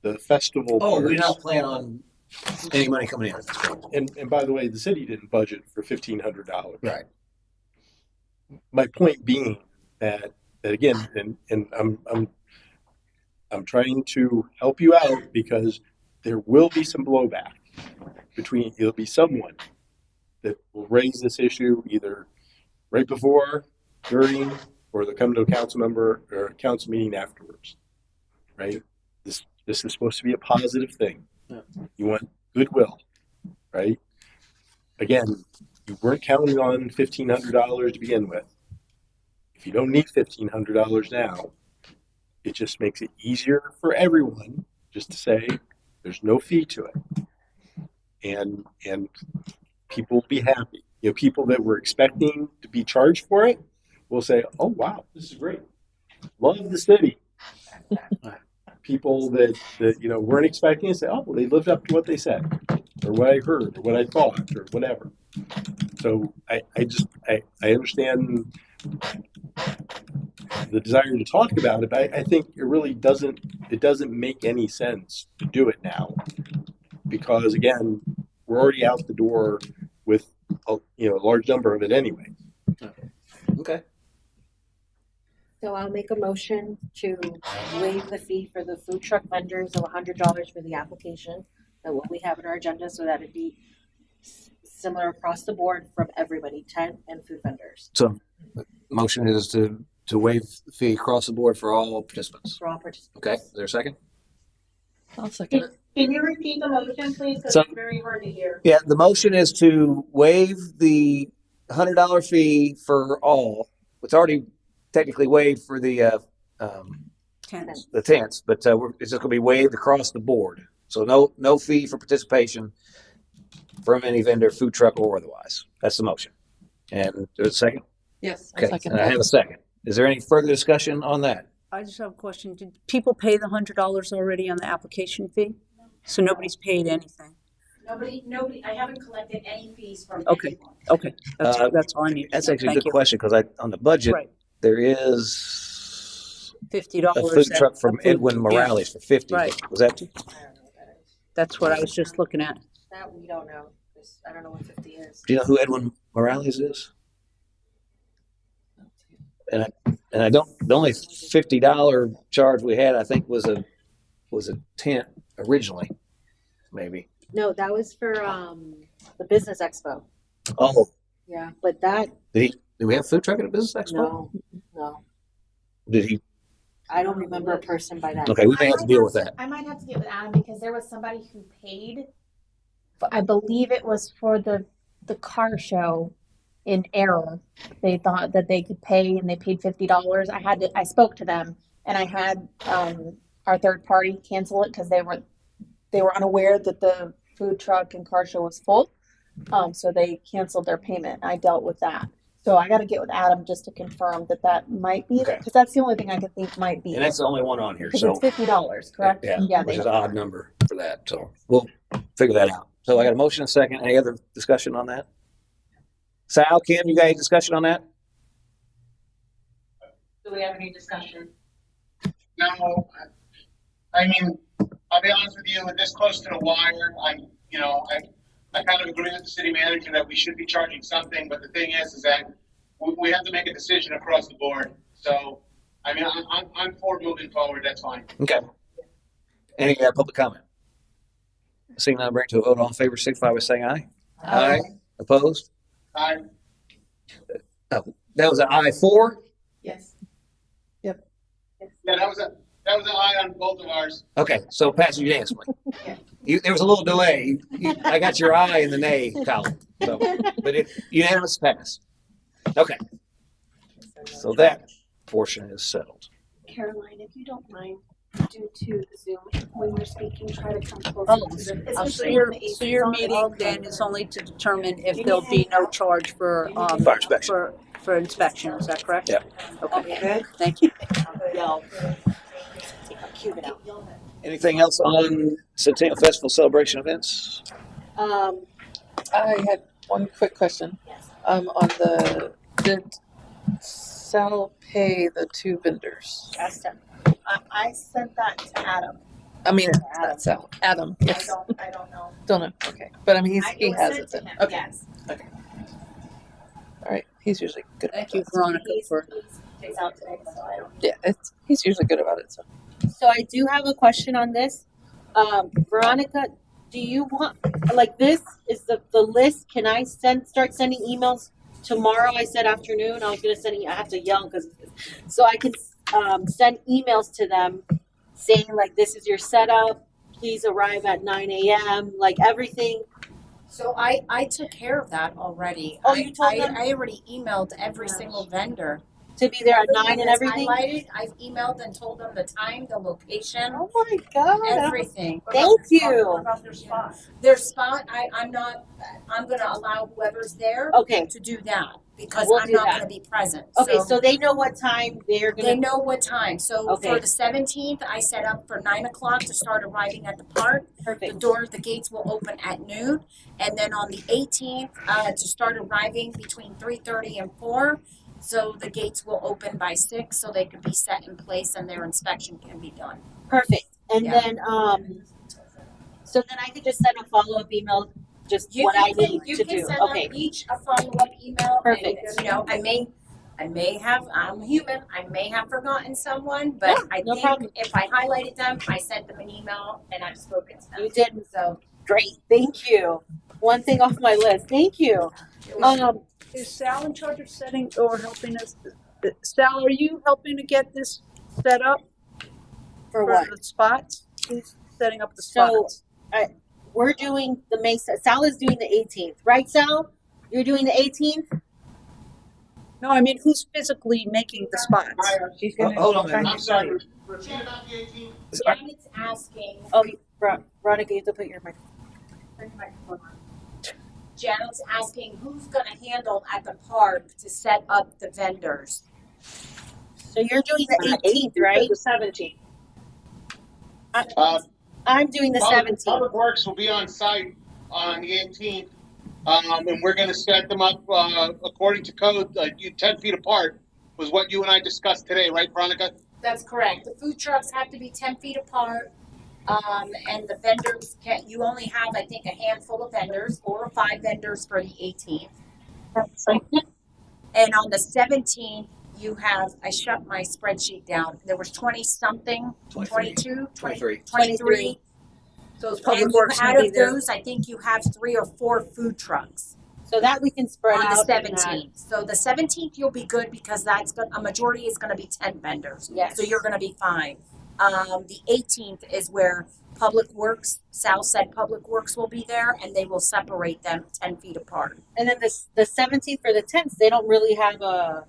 the festival? we first? don't plan on any money coming in. And by the way, the city didn't budget for $1,500. Right. My point being that again, and I'm trying to help you out because there will be some blowback. it'll be someone that will raise this issue either right before, during, or they'll come to a council member or a council meeting afterwards. Right? This is supposed to be a positive thing. Yeah. You want goodwill, right? Again, you weren't counting on $1,500 to begin with. If you don't need $1,500 now, it just makes it easier for everyone just to say there's no fee to it, and people will be happy. People that were expecting to be charged for it will say, "Oh wow, this is great. Love the city." People that weren't expecting it say, "Oh, well, they lived up to what they said, or what I heard, or what I thought, or whatever." So I understand the desire to talk about it, but I think it really doesn't make any sense to do it now, because again, we're already out the door with a large number of it anyway. Okay. So I'll make a motion to waive the fee for the food truck vendors of $100 for the application, that what we have in our agenda, so that it'd be similar across the board from everybody, tent and food vendors. So motion is to waive the fee across the board for all participants. For all participants. Okay, is there a second? I'll second it. Can you repeat the motion, please? Because So- it's very hard to hear. Yeah, the motion is to waive the $100 fee for all. It's already technically waived for the Tenants. tents, but it's just going to be waived across the board. So no fee for participation from any vendor, food truck or otherwise. That's the motion. And there's a second? Yes, I'll Okay, second and I that. have a second. Is there any further discussion on that? I just have a question. Did people pay the $100 already on the application fee? So nobody's paid anything. Nobody, I haven't collected any fees from Okay. anyone. Okay, that's Uh, that's all I need. That's actually a Thank good you. question because on the budget, Right, there is $50. a food truck from a food- Edwin yeah, Morales for 50. Right. Was that? That's what I was just looking at. That we don't know. I don't know what 50 is. Do you know who Edwin Morales is? And I don't. The only $50 charge we had, I think, was a tent originally, maybe. No, that was for the business expo. Oh, Yeah, but that did we have a food truck at a business expo? no, Did he? I don't remember a person by that. Okay, we may have to deal with that. I might have to get with Adam because there was somebody who paid, but I believe it was for the car show in error. They thought that they could pay and they paid $50. I spoke to them and I had our third party cancel it because they were unaware that the food truck and car show was full. So they canceled their payment. I dealt with that. So I got to get with Adam just to confirm that might be, Okay. because that's the only thing I could think might be. And that's the only one on here. Because So it's $50, correct? yeah, which is an odd number for that. So we'll figure that out. So I got a motion and a second. Any other discussion on that? Sal, Kim, you got any discussion on that? Do we have any discussion? No, I mean, I'll be honest with you, with this close to the wire, I kind of agree with the city manager that we should be charging something, but the thing is that we have to make a decision across the board. So, I mean, I'm for moving forward, that's fine. Okay. Any public comment? Seeing none, bring it to a vote. All in favor, signify by saying aye. Aye. Opposed? I, That was an aye for? Yes. yeah, that was an aye on both of ours. Okay, so passes unanimously. There was a little delay. I got your aye in the nay column, so, but it unanimous pass. Okay, so that portion is settled. Caroline, if you don't mind, due to the Zoom, when you're speaking, try to come closer. Oh, to the- so especially your when the AC so your is on. meeting then is only to determine if there'll be no charge for Fire inspection. for inspection. Is that correct? Yeah. Okay. Thank you. Anything else on Centennial Festival celebration events? I had one quick question. On did Sal pay the two vendors? Asked him. I sent that to Adam. I mean, not Sal. Adam. Yes. I don't know. Don't know. Okay, but I mean, he was has sent it to then. him, Okay. Yes. All right. He's usually good. Thank about you, that. Veronica, for He's out today, so I don't. Yeah, he's usually good about it. So So I do have a question on this. Veronica, do you want, like, this is the list? Can I start sending emails tomorrow? I said afternoon. I was gonna send. I have to yell because so I can send emails to them saying like, this is your setup. Please arrive at 9 a.m. Like everything. So I took care of that already. Oh, you told them? I already emailed every single vendor. To be there at 9 and It's everything. highlighted. I've emailed and told them the time, the location, Oh my god! everything. Thank What you. about their spot? Their spot, I'm not, I'm gonna allow whoever's there Okay. to do that because We'll I'm do not that. gonna be present. Okay, so they know what time they're They gonna. know what time. So Okay. for the 17th, I set up for 9 o'clock to start arriving at the park. The Perfect. the gates will open at noon. And then on the 18th, to start arriving between 3:30 and 4. So the gates will open by 6 so they can be set in place and their inspection can be done. Perfect. And Yeah. then so then I could just send a follow-up email, just what I need you to can do. send Okay. them each a follow-up email. Perfect. And, you know, I may have, I'm human, I may have forgotten someone, but Yeah, I no think problem. if I highlighted them, I sent them an email and I've spoken to them. You did So, great. Thank you. One thing off my list. Thank you. Is Sal in charge of setting or helping us? Sal, are you helping to get this set up For what? the spots? Who's setting up the So, spots? We're doing the May. Sal is doing the 18th, right? Sal, you're doing the 18th. No, I mean, who's physically making the spots? She's gonna. Hold on a minute. I'm sorry, repeat about the 18th. Janet's asking, Oh, Veronica, you have to put your microphone. Janet's asking who's gonna handle at the park to set up the vendors. So you're doing the 18th, right? The 17th. I'm doing the 17th. Public Works will be on site on the 18th, and we're gonna set them up, according to code, 10 feet apart was what you and I discussed today, right, Veronica? That's correct. The food trucks have to be 10 feet apart. And the vendors you only have, I think, a handful of vendors, 4 or 5 vendors for the 18th. And on the 17th, you have, I shut my spreadsheet down. There was 20 something, 22, 23. So it's Public And Works out gonna be of there. those, I think you have 3 or 4 food trucks So that we can spread on the out. 17th. So the 17th, you'll be good because a majority is going to be 10 vendors. Yes. So you're going to be fine. The 18th is where Public Works, Sal said Public Works will be there and they will separate them 10 feet apart. And then the 17th for the 10th, they don't really have a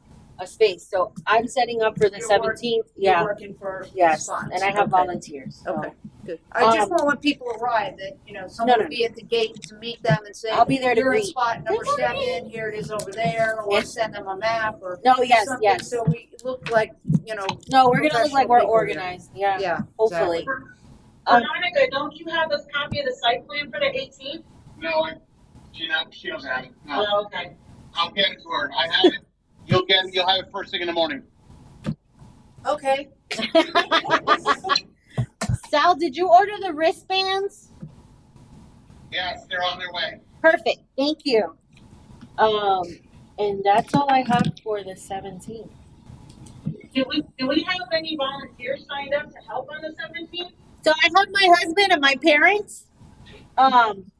space. So I'm setting up for the 17th. You're Yeah. working for Yes. spots. And I have Okay. volunteers. So. Okay, good. I just want when people arrive that, someone no. will be at the gate to meet them and say, I'll be there to you're in greet. spot number 7, here it is over there, or Yes. send them a map or No, yes, something, yes. so we look like, No, we're gonna look like we're professional people here. organized. Yeah. Yeah. Hopefully. Veronica, don't you have a copy of the site plan for the 18th? No, she doesn't have it. No. Oh, okay. I'll get it to her. I have it. You'll have it first thing in the morning. Okay. Sal, did you order the wristbands? Yes, they're on their way. Perfect. Thank you. And that's all I have for the 17th. Do we have any volunteers signed up to help on the 17th? So I have my husband and my parents.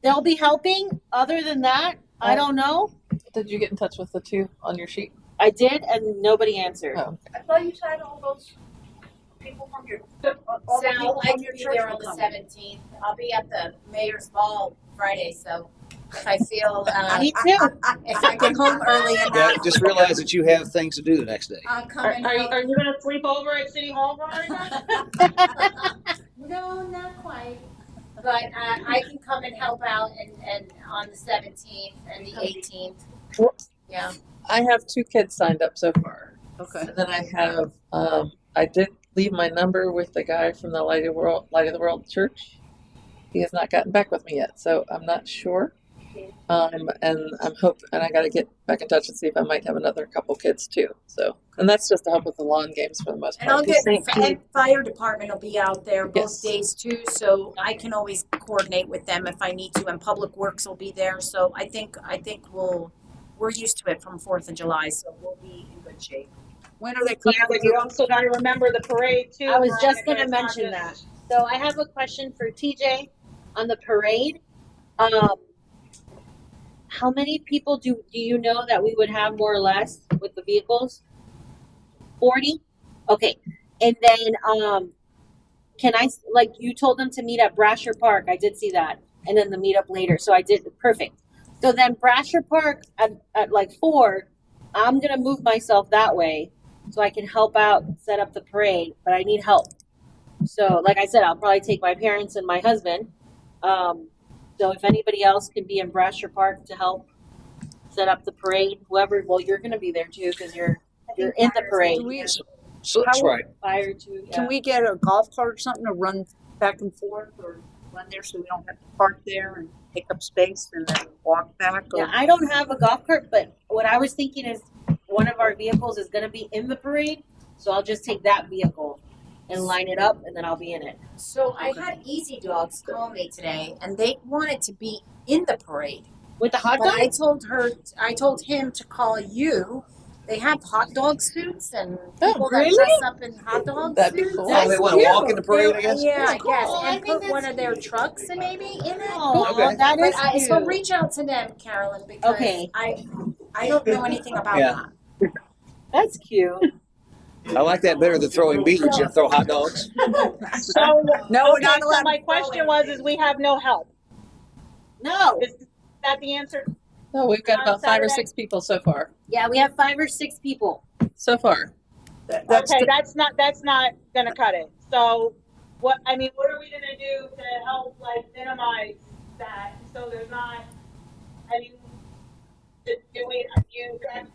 They'll be helping. Other than that, I don't know. Did you get in touch with the 2 on your sheet? I did, and nobody answered. Oh. I thought you said all those people from your, all the people Sal, I from can your be church there will on the come. 17th. I'll be at the mayor's ball Friday, so if I feel, Me too. if I get home early enough, Yeah, just realize that you have things to do the next day. I'll come Are, and are, you, help. are you gonna sleep over at City Hall, Veronica? No, not quite. But I can come and help out and on the 17th and the 18th. Yeah. I have 2 kids signed up so far. Okay. And then I have, I did leave my number with the guy from the Light of the World Church. He has not gotten back with me yet, so I'm not sure. And I got to get back in touch and see if I might have another couple kids too. So, and that's just to help with the lawn games for the most And part. I'll get, and fire department will be out there both Yes. days too, so I can always coordinate with them if I need to, and Public Works will be there, so I think we're used to it from 4th of July, so we'll be in good shape. When are they coming? Yeah, but you also gotta remember the parade too. I was just Veronica. gonna It's not mention just- that. So I have a question for TJ. on the parade, how many people do you know that we would have more or less with the vehicles? 40? Okay. And then can I, like, you told them to meet at Brasher Park. I did see that. And then the meetup later. So I did perfect. So then Brasher Park at like 4, I'm gonna move myself that way so I can help out set up the parade, but I need help. So like I said, I'll probably take my parents and my husband. So if anybody else can be in Brasher Park to help set up the parade, whoever, well, you're gonna be there too because you're in the parade. Do we, So that's How- right. Fire too. can we get a golf cart or something to run back and forth or run there so we don't have to park there and take up space and then walk back? Or, Yeah, I don't have a golf cart, but what I was thinking is one of our vehicles is gonna be in the parade, so I'll just take that vehicle and line it up, and then I'll be in it. So I had Easy Dogs call me today, and they wanted to be in the parade. With the hot But dog? I told him to call you. They have hot dog suits and Oh, people really? that dress up in hot dog That'd be suits. cool. Oh, they want to walk in the parade, I guess? Yeah, I That's cool. guess. I And think put one that's of their trucks and maybe in it. Oh, Okay. that is But cute. so reach out to them, Carolyn, because Okay. I don't know anything about Yeah. that. That's cute. I like that better than throwing beads and throw hot dogs. So, No, we're okay, not so allowed my to question was, is we have no help. No. Is that the answer? No, we've got On about 5 or Saturday? 6 people so far. Yeah, we have 5 or 6 people. So far. That's Okay, the- that's not gonna cut it. So, what are we gonna do to help, like, minimize that, so there's not, I mean, do we, you got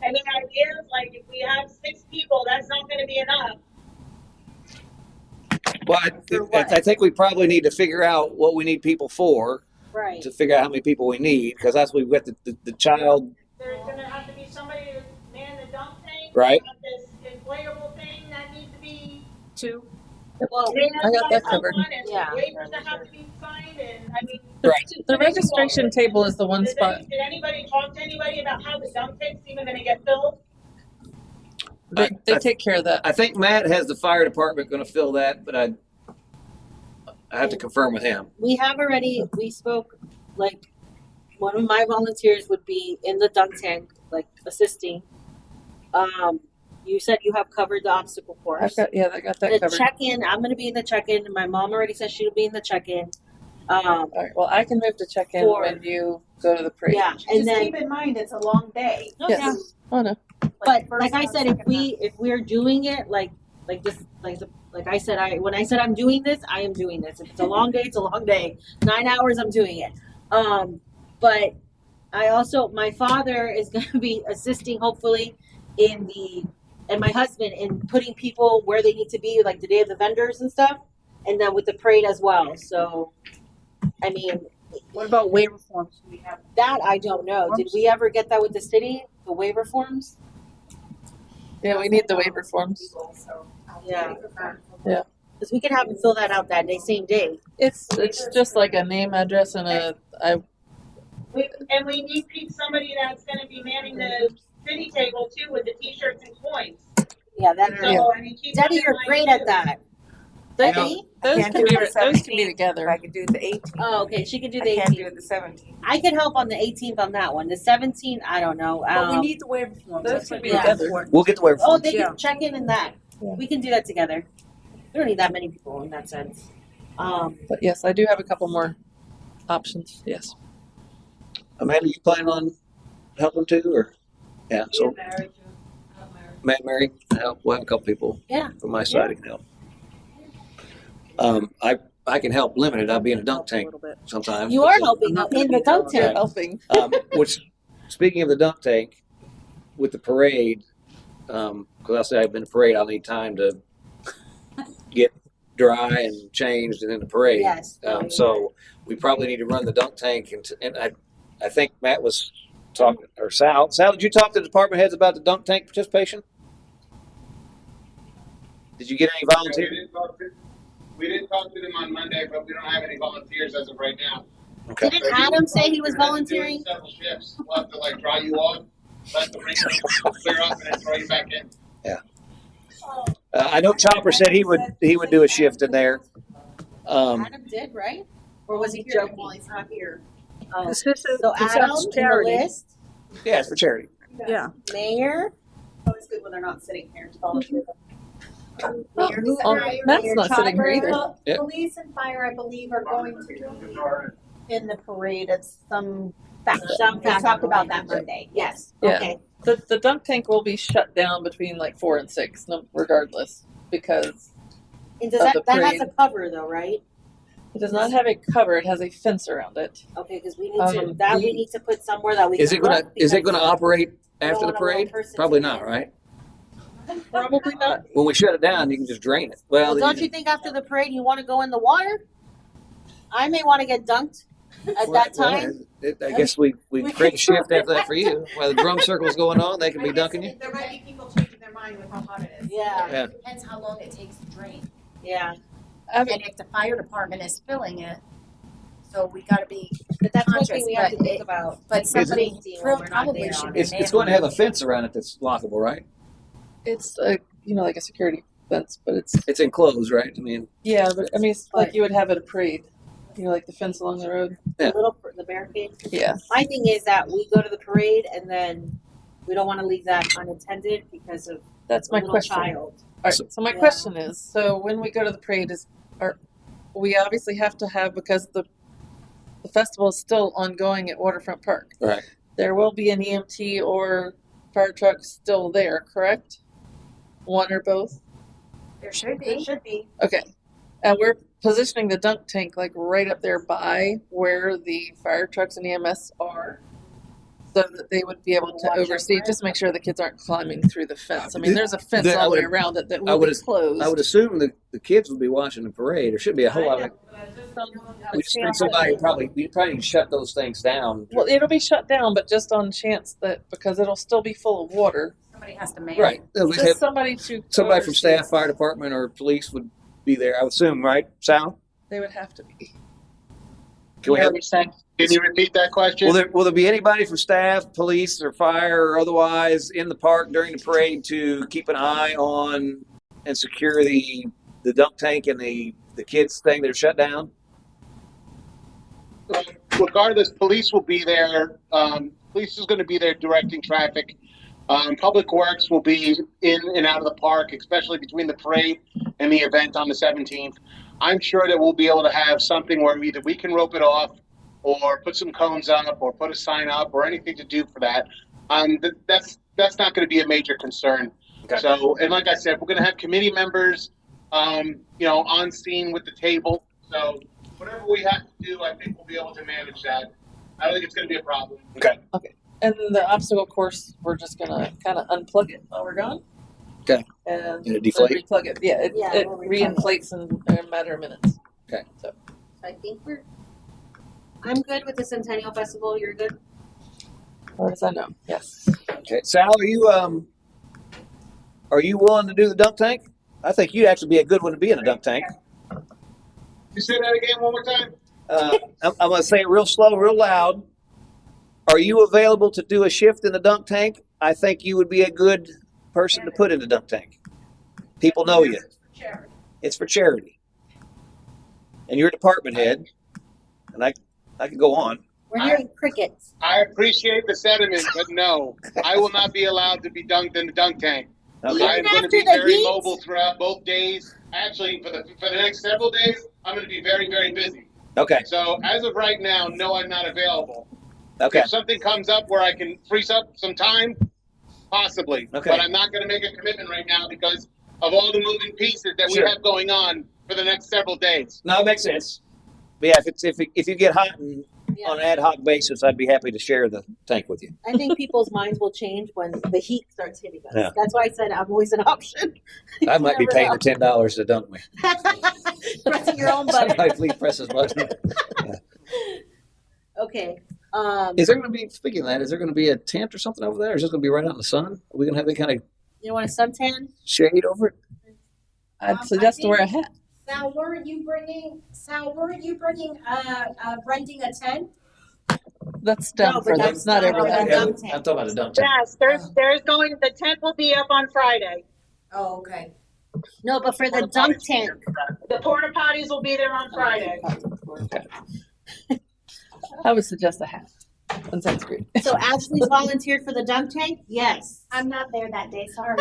any ideas, like, if we have 6 people, that's not gonna be enough. Well, For what? I think we probably need to figure out what we need people for Right. to figure out how many people we need, because that's we've got the child, There's gonna have to be somebody to man the dump tank. Right. We have this inflatable thing that needs to be two. Well, manned I got by that covered. someone, and Yeah. waivers that have to be signed, and, I mean. The registration table is the one spot. Did anybody talk to anybody about how the dump tank's even gonna get filled? They take care of that. I think Matt has the fire department going to fill that, but I have to confirm with him. we spoke, like, one of my volunteers would be in the dunk tank, like, assisting. You said you have covered the obstacle course. I got that The covered. check-in, I'm gonna be in the check-in. My mom already said she'll be in the check-in. All right. Well, I can move to check in For- when you go to the parade. Yeah, and Just then, keep in mind, it's a long day. Yes. Oh no. but first like I half, said, second if we're doing it like this, like I said, when I said I'm doing this, I am doing this. If it's a long day, it's a long day. 9 hours, I'm doing it. But I also, my father is gonna be assisting, hopefully, and my husband in putting people where they need to be, like the day of the vendors and stuff, and then with the parade as well. So, I mean, What about waiver forms? Do we have? that I don't know. Did we ever get that with the city? The waiver forms? Yeah, we need the waiver forms. Yeah. Yeah. Because we can have them fill that out that day, same day. It's just like a name, address, and And we need somebody that's gonna be manning the city table too with the t-shirts and coins. Yeah, that. So, I mean, keep that Debbie, in you're mind, great too. at that. Debbie? those Can't can do be the those can be 17th, together. If I could do the 18th. Oh, okay. She could do I the can't do 18th. the 17th. I could help on the 18th on that one. The 17th, I don't know. But we need the waiver forms. Those That's can what be we together. We'll get the waiver Oh, form. they Yeah. can check in that. Yeah. We can do that together. We don't need that many people in that sense. But yes, I do have a couple more options. Yes. Amanda, you planning on helping too, or? Yeah, so Matt, Mary, help. We'll have a couple people Yeah. from my side who can help. I can help limited. I'll be in a dunk tank sometimes. You are helping not in the dunk You're tank. helping. Which, speaking of the dunk tank, with the parade, because I'll say I've been to parade, I'll need time to get dry and changed and in the parade. Yes. So we probably need to run the dunk tank, and I think Matt was talking, or Sal. Sal, did you talk to the department heads about the dunk tank participation? Did you get any volunteers? We didn't talk to them on Monday, but we don't have any volunteers as of right now. Okay. Didn't Adam say he was We're gonna be doing volunteering? Several shifts. We'll have to like dry you off, let the ring clear up, and then throw you back in. I know Chopper said he would do a shift in there. Adam did, right? Or was he joking while he's not here? Oh. This is So this Adam is in the charity. list, Yeah, it's for charity. Yeah. Mayor, Always good when they're not sitting here to volunteer. Mayor who? Matt's Mayor not sitting here Chopper. either. Yeah. Police and fire, I believe, are going to be in the parade at some fashion. Some We fashion. talked about that Monday. Yes, Yeah. okay. The dunk tank will be shut down between like 4 and 6, no, regardless, because And does Of that, the that has parade. a cover though, right? it does not have a cover. It has a fence around it. Okay, because we need to, that we the- need to put somewhere that we Is can it gonna look, is it because gonna operate don't after the want a one parade? person Probably to not, get- right? Probably not. When we shut it down, you can just drain it. Well, Well, don't you think after the parade you want to go in the water? I may want to get dunked at that time. I guess we we create a can shift try after that for you. While the drum circle's going on, they can be dunking you. There might be people changing their mind with how hot it is. Yeah, Yeah. Depends how long it takes to drain. yeah. I mean, And if the fire department is filling it, so we gotta be, But that's one Conscious, thing we have to but think it- about. but somebody Safety when we're not probably there should on be. it. It's going to have a fence around it that's lockable, right? it's like a security fence, but it's It's enclosed, right? I mean, yeah. But I mean, it's like But- you would have at a parade. Like the fence along the road. Yeah. The barricade. Yeah. My thing is that we go to the parade and then we don't want to leave that unattended because of That's the my little question. child. All right. So my Yeah. question is: so when we go to the parade, we obviously have to have, because the festival is still ongoing at Waterfront Park. right. There will be an EMT or fire truck still there, correct? One or both. there should It be. should be. Okay. And we're positioning the dunk tank like right up there by where the fire trucks and EMS are, so that they would be able to Watch out oversee, for it. just make sure the kids aren't climbing through the fence. I mean, there's a fence I all the way would- around it that I will would be as- closed. I would assume that the kids would be watching the parade. There shouldn't be a whole lot of. We just need somebody we probably need to shut those things down. Well, it'll be shut down, but just on chance that, because it'll still be full of water, Somebody has to man. Right. They'll just just have somebody to somebody from oversee. staff, fire department, or police would be there. I would assume, right? Sal, They would have to be. can we have? Can you repeat that question? Will there be anybody from staff, police, or fire, or otherwise in the park during the parade to keep an eye on and secure the dunk tank and the kids thing that are shut down? Regardless, police will be there. Police is going to be there directing traffic. Public Works will be in and out of the park, especially between the parade and the event on the 17th. I'm sure that we'll be able to have something where either we can rope it off or put some cones up or put a sign up or anything to do for that. That's not going to be a major concern. Okay. So, and like I said, we're going to have committee members, on scene with the table. So whatever we have to do, I think we'll be able to manage that. I don't think it's going to be a problem. Okay. And then the obstacle course, we're just gonna kind of unplug it while we're gone. Okay. And Did it deflate? then replug it. Yeah, it we'll replug it. re-inflates in a matter of minutes. Okay. So I think I'm good with the Centennial Festival. You're good? as far as I know, yes. Okay. Sal, are you willing to do the dunk tank? I think you'd actually be a good one to be in a dunk tank. You say that again one more time? I'm going to say it real slow, real loud. Are you available to do a shift in the dunk tank? I think you would be a good person to put in the dunk tank. People know you. It's for charity. And you're a department head. And I could go on. We're hearing crickets. I appreciate the sentiment, but no, I will not be allowed to be dunked in the dunk tank. Okay. I'm going to after be the very heat? mobile throughout both days. Actually, for the next several days, I'm going to be very, very busy. Okay. So as of right now, no, I'm not available. Okay. If something comes up where I can freeze up some time, possibly. Okay. But I'm not going to make a commitment right now because of all the moving pieces that Sure. we have going on for the next several days. No, it makes sense. But yeah, if you get hot and Yeah. on an ad hoc basis, I'd be happy to share the tank with you. I think people's minds will change when the heat starts hitting us. Yeah. That's why I said I'm always an option. I might be never paying know. the $10 to dunk me. Pressing your own button. Somebody please press his button. Okay. Is there going to be, speaking of that, is there going to be a tent or something over there? Or is this going to be right out in the sun? Are we going to have any kind of You want a suntan? shade over it? I'd suggest to wear a hat. Sal, weren't you bringing renting a tent? That's done No, for but them. that's Not not everyone. a dunk tank. I'm talking about a dunk tank. Yes, there's going, the tent will be up on Friday. Oh, okay. No, but for the dunk tank. The porta potties will be there on Friday. Okay. I would suggest a hat on sunscreen. So Ashley's volunteered for the dunk tank? Yes. I'm not there that day, sorry.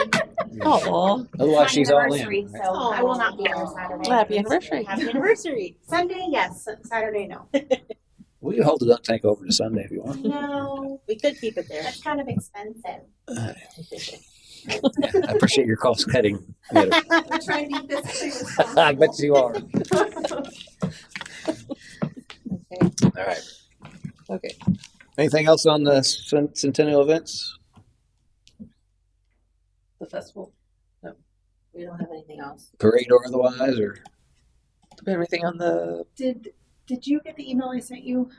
Oh, Otherwise, My she's all anniversary, in. so I will not be there Saturday. happy anniversary. Happy anniversary. Sunday, yes. Saturday, no. We can hold the dunk tank over to Sunday if you want. No, We could keep it there. that's kind of expensive. I appreciate your cost cutting. I'm trying to be fiscally I bet you are. Okay. All right. Okay. Anything else on the Centennial events? The festival. We don't have anything else. Parade or otherwise, or Everything on the Did you get the email I sent you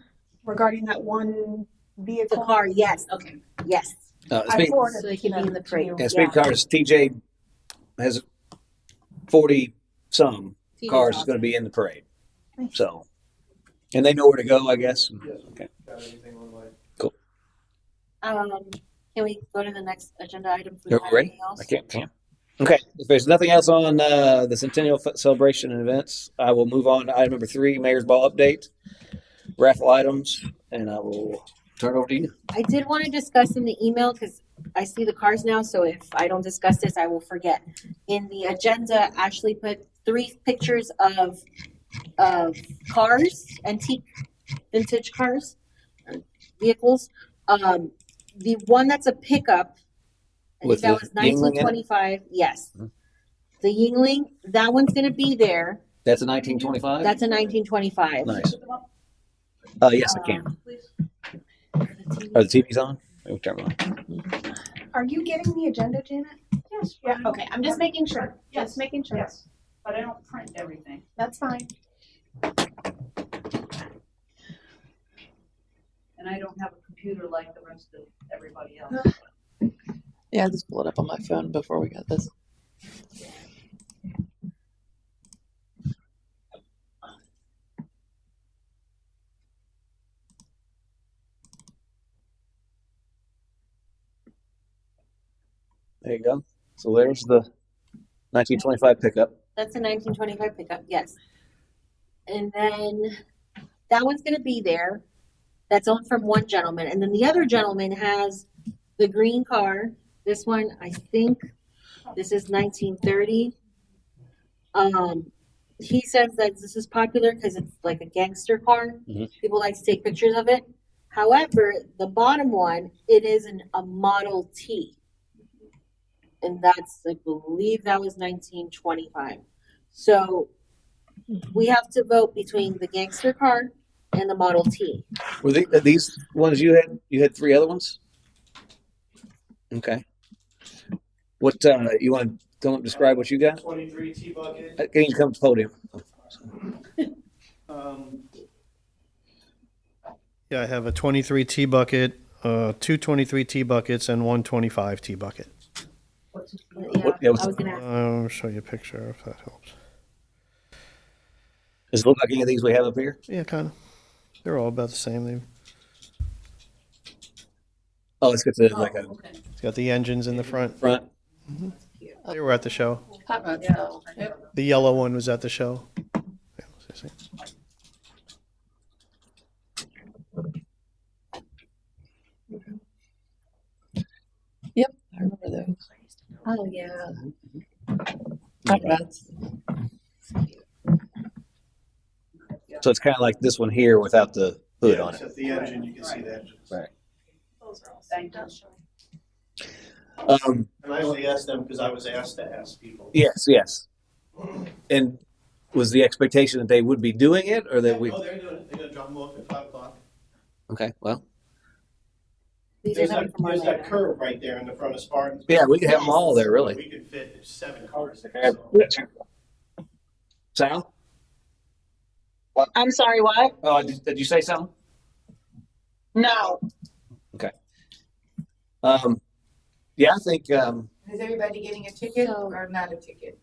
regarding that one The vehicle? car, yes. Okay. Yes. I speed, forwarded So they can be in the to parade. you. yeah, speed cars. TJ has 40 some cars awesome. going to be in the parade. So, and they know where to go, I guess. Okay. Got anything online? Can we go to the next agenda item? If we Are don't we have ready? anything else? I can't. Okay. If there's nothing else on the Centennial celebration and events, I will move on to item number 3, Mayor's Ball update, raffle items, and I will turn it over to you. I did want to discuss in the email because I see the cars now. So if I don't discuss this, I will forget. In the agenda, Ashley put 3 pictures of cars, antique, vintage cars, vehicles. The one that's a pickup, I With think that the was Yingling in it? 1925. Yes, Mhm. the Yingling. That one's going to be there. That's a 1925? That's a 1925. Nice. Yes, I can. Are the TVs on? Let me turn them on. Are you getting the agenda, Janet? Yes. Yeah, okay, I'm just making sure, Yes, just making sure. Yes, but I don't print everything. That's fine. And I don't have a computer like the rest of everybody else. Yeah, I just pulled it up on my phone before we got this. There you go. So there's the 1925 pickup. That's a 1925 pickup, yes. And then that one's going to be there. That's owned from one gentleman. And then the other gentleman has the green car. This one, I think this is 1930. He says that this is popular because it's like a gangster car. Mhm. People like to take pictures of it. However, the bottom one, it is a Model T. And that's, I believe that was 1925. So we have to vote between the gangster car and the Model T. Were these ones you had? You had 3 other ones? Okay. What you want to come up and describe what you got? 23 T bucket. Can you come to the podium? Yeah, I have a 23 T bucket, 2 23 T buckets, and 1 25 T bucket. Yeah, yeah, what's- I was gonna ask. I'll show you a picture if that helps. Does it look like any of these we have up here? Yeah, kind of. They're all about the same. Oh, let's get to like a It's got the engines in the front. front. They were at the show. Hot rod show. Yep. The yellow one was at the show. Yeah, let's see. Yep, I remember those. Oh, yeah. Hot rods. So it's kind of like this one here without the hood Yeah, on it. except the engine, you can see the engines. Right. Those are all thank you. And I only asked them because I was asked to ask people. Yes. And was the expectation that they would be doing it, or that we? Oh, they're doing it. They're gonna drop them off at 5 o'clock. Okay, well, These are There's coming that, from there's that Orlando. curve right there in the front of Spartans. yeah, we could have them all there, really. We could fit 7 cars there. So. Sal? I'm sorry, what? Oh, did you say something? No. Yeah, I think Is everybody getting a ticket So- or not a ticket?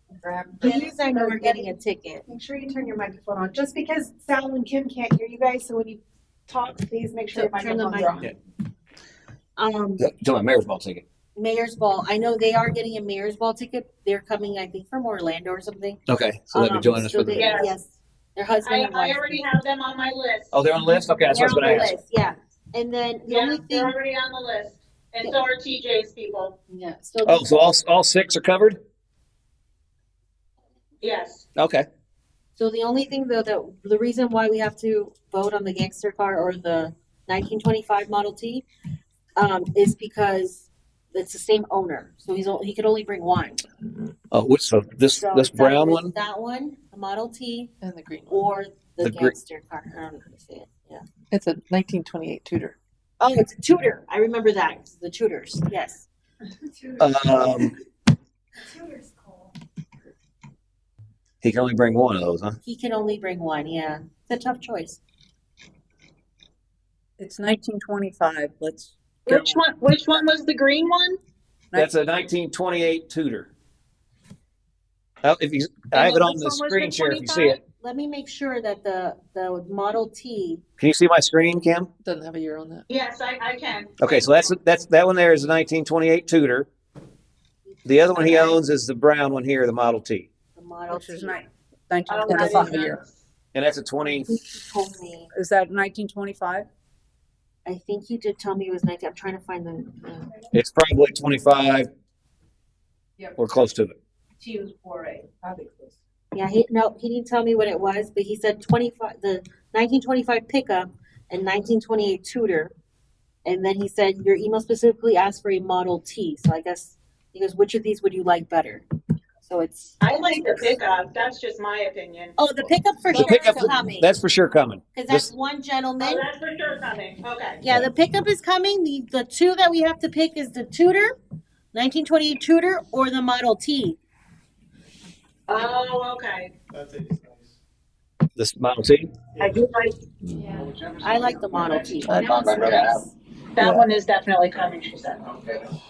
These I know are getting a ticket. Make sure you turn your microphone on, just because Sal and Kim can't hear you guys, so when you talk, please make sure your Turn the microphone's mic on. to my mayor's ball ticket. Mayor's Ball. I know they are getting a Mayor's Ball ticket. They're coming, I think, from Orlando or something. Okay, so they'll be joining us so for the. they- Yes. Their husband and I wife. already have them on my list. Oh, they're on the list? Okay, that's what I was They're on going the to ask. list, yeah. And then the Yeah, only they're thing, already on the list. And so are TJ's people. yeah. So Oh, so all 6 are covered? Yes. Okay. So the only thing though, that the reason why we have to vote on the gangster car or the 1925 Model T, is because it's the same owner. So he could only bring one. Oh, so this So this it's brown either one? that one, the Model T, And the green one. or the The gre- gangster car. I don't know how to say it. Yeah. It's a 1928 Tudor. Oh, it's a Tudor. I remember that. It's the Tudors. Yes. He can only bring one of those, huh? He can only bring one. Yeah. It's a tough choice. It's 1925. Let's go. Which one was the green one? That's a 1928 Tudor. Oh, I have it on which the one was screen the share if you see 25? it. Let me make sure that the Model T. Can you see my screen, Kim? Doesn't have a year on that. Yes, I can. Okay, so that's that one there is a 1928 Tudor. The other one he owns is the brown one here, the Model T. The Model Which T. is Oh, 1925 that year. is And that's a 20. I think he told me. Is that 1925? I think he did tell me it was 19. I'm trying to find the. It's probably 25 Yep. or close to it. T was 4A, probably close. Yeah, he didn't tell me what it was, but he said 25, the 1925 pickup and 1928 Tudor, and then he said your email specifically asked for a Model T. So I guess he goes, which of these would you like better? So it's. I like the pickup. That's just my opinion. Oh, the pickup for The sure pickup, is coming. that's for sure coming. Because that's This- one Oh, gentleman. that's for sure coming. Okay. Yeah, the pickup is coming. The two that we have to pick is the Tudor, 1928 Tudor, or the Model T. Oh, okay. That is nice. This Model T. I do like I like the Model T. that one is definitely coming, she said.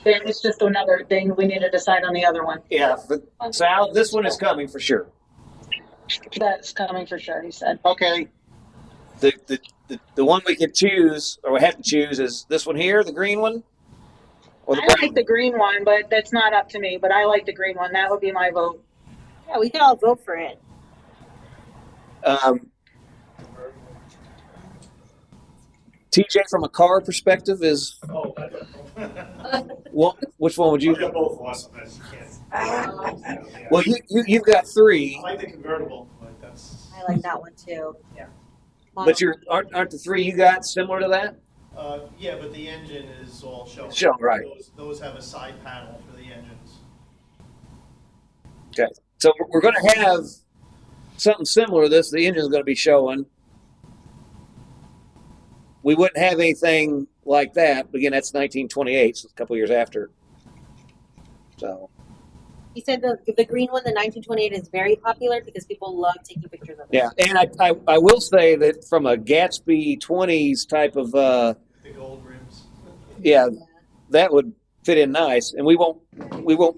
Then it's just another thing we need to decide on the other one. Yeah, but Sal, this one is coming for sure. That's coming for sure, he said. Okay, The one we can choose, or we have to choose, is this one here, the green one, or the I brown. like the green one, but that's not up to me, but I like the green one. That would be my vote. Yeah, we could all vote for it. TJ, from a car perspective, is Oh, I don't know. well, which one would you? I'll get both of us. I can't. Well, you've got 3, I like the convertible, but that's. I like that one too. Yeah. but aren't the 3 you got similar to that? Yeah, but the engine is all shown. Shown, right. Those have a side panel for the engines. Okay, so we're going to have something similar to this. The engine is going to be showing. We wouldn't have anything like that. But again, that's 1928, so it's a couple years after. So He said the green one, the 1928, is very popular because people love taking pictures of it. yeah, and I will say that from a Gatsby 20s type of The gold rims. yeah, that would fit in nice. And we won't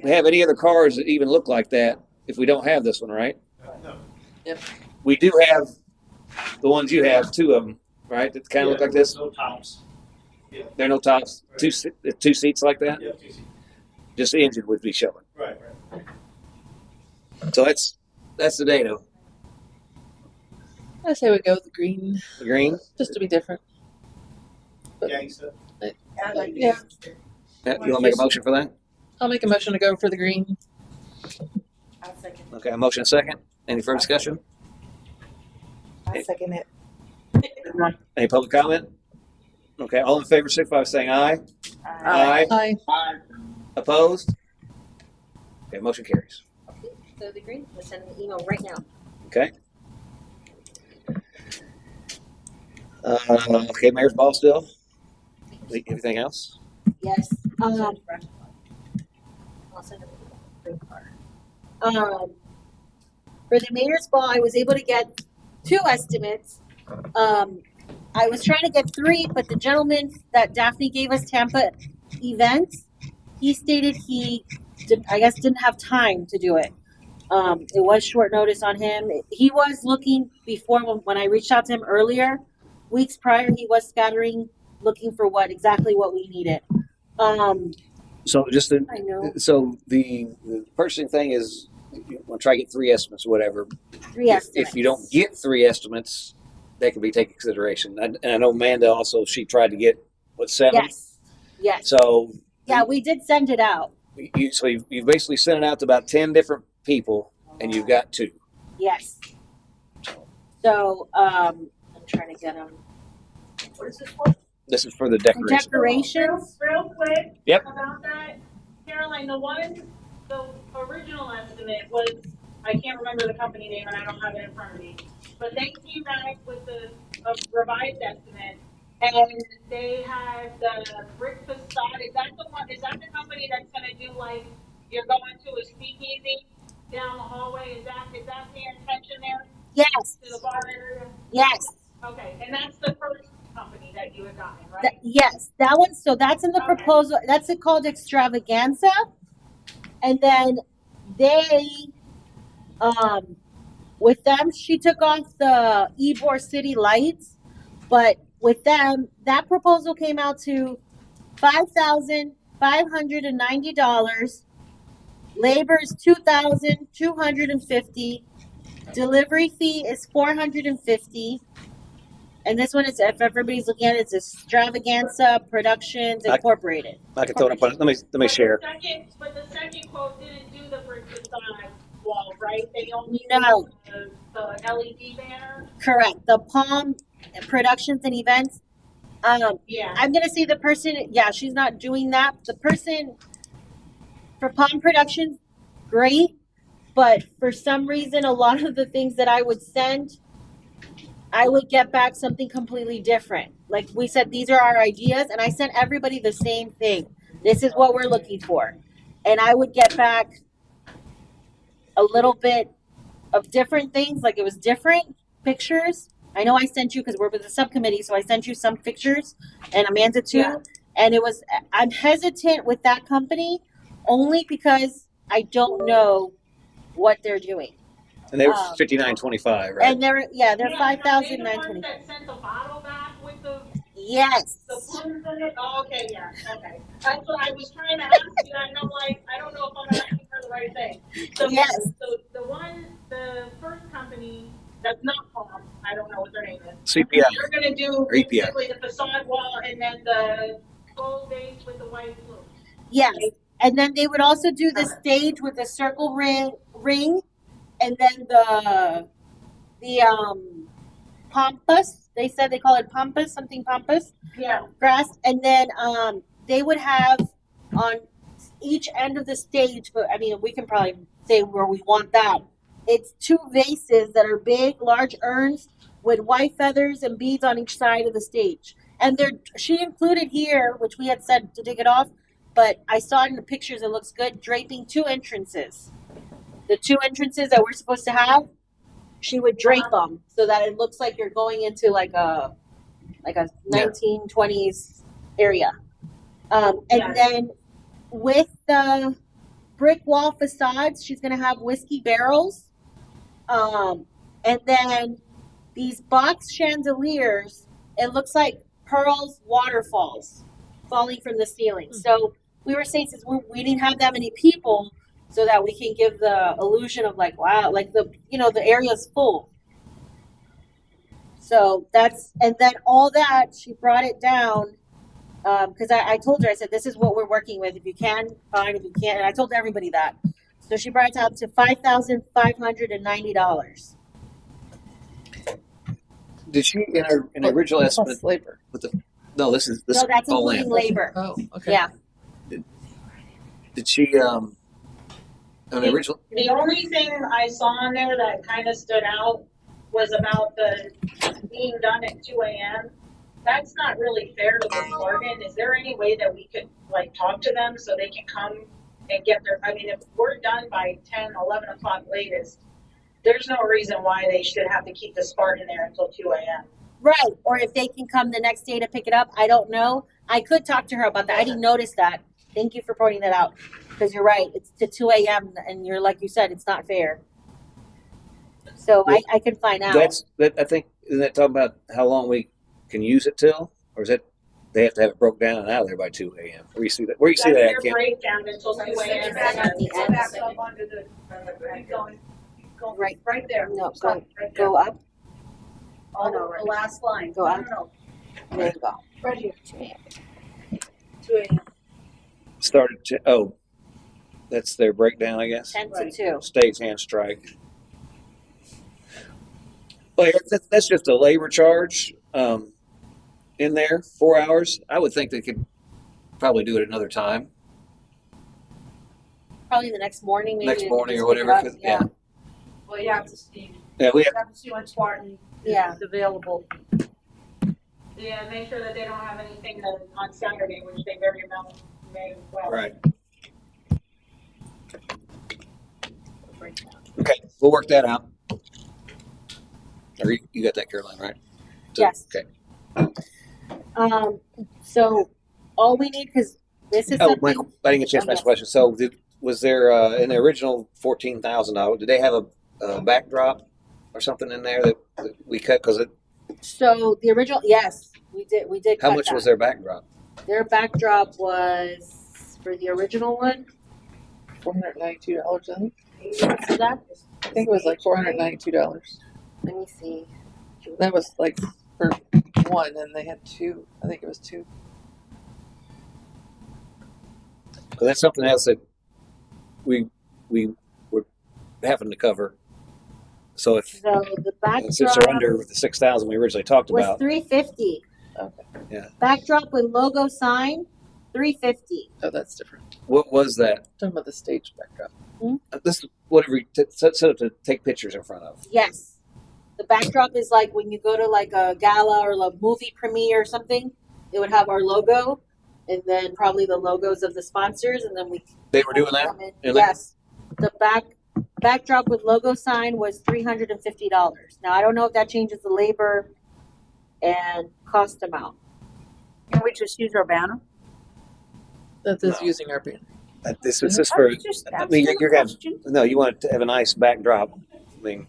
have any other cars that even look like that if we don't have this one, right? No. We do have the ones you have, 2 of them, right? That kind of look like this. No tops. There are no tops. Right. 2 seats like that. Yeah, easy. Just the engine would be showing. Right. So that's the data. I say we go with the green, The green. just to be different. Gangsta. I like Yeah. Yeah, you want to make a motion for that? I'll make a motion to go for the green. I'll second. Okay, a motion and a second. Any further discussion? I'll second it. Any public comment? Okay, all in favor, signify by saying aye. Aye. Aye. Opposed? Okay, motion carries. So the green, we'll send an email right now. Okay. Okay, Mayor's ball still. Anything else? Yes. I'll send it to for the mayor's ball, I was able to get 2 estimates. I was trying to get 3, but the gentleman that Daphne gave us, Tampa Events, he stated he didn't have time to do it. It was short notice on him. He was looking before when I reached out to him earlier, weeks prior. He was scattering, looking for exactly what we needed. So just I know. so the purchasing thing is you want to try to get 3 estimates or whatever. Three estimates. If you don't get 3 estimates, that can be taken into consideration. And I know Amanda also, she tried to get, what, 7? Yes. Yes. So Yeah, we did send it out. you've basically sent it out to about 10 different people, and you've got 2. Yes. So I'm trying to get them. What is this for? This is for the decoration. Decorations. Real quick. Yep. About that, Caroline, the original estimate was, I can't remember the company name and I don't have it in front of me, but they came back with a revised estimate, and they had the brick facade. Is that the one? Is that the company that's gonna do, like, you're going to a speakeasy down the hallway? Is that the intention there? Yes. To the bar area? Yes. Okay, and that's the first company that you had gotten, right? Yes, that one. So that's in the proposal. That's called extravaganza, and then they, with them, she took off the Ybor City lights, but with them, that proposal came out to $5,590. Labor is $2,250. Delivery fee is $450. And this one is, if everybody's looking at it, it's Extravaganza Productions Incorporated. I can throw it up on it. Let me share. But the second quote didn't do the brick facade wall, right? They only No. did the LED banner. Correct. The Palm Productions and Events. Yeah. I'm gonna say the person. Yeah, she's not doing that. The person for Palm Productions, great, but for some reason, a lot of the things that I would send, I would get back something completely different. Like we said, these are our ideas, and I sent everybody the same thing. This is what we're looking for, and I would get back a little bit of different things. Like it was different pictures. I know I sent you, because we're with the subcommittee, so I sent you some pictures, and Amanda too. Yeah. And it was, I'm hesitant with that company only because I don't know what they're doing. And they were $59.25, right? And they're $5,920. That sent the bottle back with the yes. The plumes in it. Oh, okay, yeah, okay. That's what I was trying to ask you. I know, like, I don't know if I'm asking for the right thing. So yes. So the first company that's not Palm, I don't know what their name is. CPI. They're gonna do basically the facade wall and then the gold base with the white plume. Yes. And then they would also do the stage with the circle ring, and then the pampas. They said they call it pampas, something pampas. Yeah. Grass, and then they would have on each end of the stage. But I mean, we can probably say where we want that. It's 2 vases that are big, large urns with white feathers and beads on each side of the stage. And she included here, which we had said to take it off, but I saw it in the pictures. It looks good. Draping 2 entrances. The 2 entrances that we're supposed to have, she would drape them so that it looks like you're going into like a 1920s area. And then with the brick wall facades, she's gonna have whiskey barrels. And then these box chandeliers, it looks like pearls waterfalls falling from the ceiling. So we were saying, since we didn't have that many people, so that we can give the illusion of like, wow, like the area's full. So and then all that, she brought it down, because I told her, I said, this is what we're working with. If you can, fine. If you can't, and I told everybody that. So she brought it down to $5,590. Did she in her original estimate labor? No, this is No, that's all including in. labor. Oh, okay. Yeah. Did she on the original? The only thing I saw on there that kind of stood out was about the being done at 2 a.m. That's not really fair to the bargain. Is there any way that we could like talk to them so they can come and get their, I mean, if we're done by 10, 11 o'clock latest, there's no reason why they should have to keep the Spartan there until 2 a.m. Right. Or if they can come the next day to pick it up. I don't know. I could talk to her about that. I didn't notice that. Thank you for pointing that out. Because you're right. It's to 2 a.m. and you're, like you said, it's not fair. So well, I can find out. I think, isn't that talking about how long we can use it till? Or is that They have to have it broke down and out of there by 2 a.m. Where you see that? Where you see that, That's at, their Kim? breakdown until 2 a.m. Back at the end. Back up under the, keep going, Right. right there. No, Stop, go right there. go up. Oh, no, the last line. Go No, up. no, There you go. right here. 2 a.m. 2 a.m. Started to, oh, that's their breakdown, I guess. 10 to 2. Stage hand strike. Well, that's just a labor charge in there, 4 hours. I would think they could probably do it another time, Probably the next morning, maybe. next to morning just or pick it whatever. up. 'Cause- yeah. Well, you have to see, Yeah, we you have, have to see when Spartan Yeah. is available. Yeah, make sure that they don't have anything on Saturday, which they very well may well. right. Okay, we'll work that out. Or you got that, Caroline, right? So- Yes. Okay. So all we need, because this is Oh, something. Michael, I didn't get a chance to ask a question. So, was there in the original $14,000? Did they have a backdrop or something in there that we cut? Because So the original, yes, we did. We did. how cut much that. was their backdrop? Their backdrop was for the original one. $492, I think. So that, I think it was like $492. let me see. That was like for one, and they had two. I think it was two. Because that's something else that we were having to cover. So if So the since they're backdrop under the 6,000 we originally talked was about, $350. Okay. Yeah. Backdrop with logo sign, $350. Oh, that's different. what was that? Talking about the stage backdrop. This whatever you set up to take pictures in front of. Yes. The backdrop is like when you go to like a gala or a movie premiere or something, it would have our logo and then probably the logos of the sponsors, and then we They were doing that. come in. in there? Yes. The backdrop with logo sign was $350. Now I don't know if that changes the labor and cost amount. Can we just use our banner? That is No. using our banner. This is just for. I mean, you're gonna. No, you want to have a nice backdrop. I mean,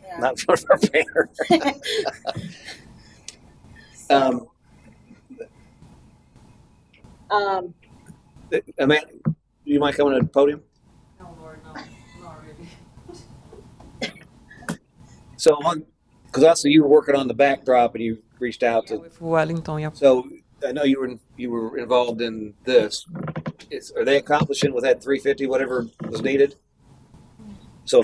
Yeah. not for our banner. Um, Amanda, you mind coming to the podium? No, Lord, no, not really. So because also you were working on the backdrop and you reached out to. With Wellington, yeah. So I know you were involved in this. Are they accomplishing with that 350 whatever was needed? So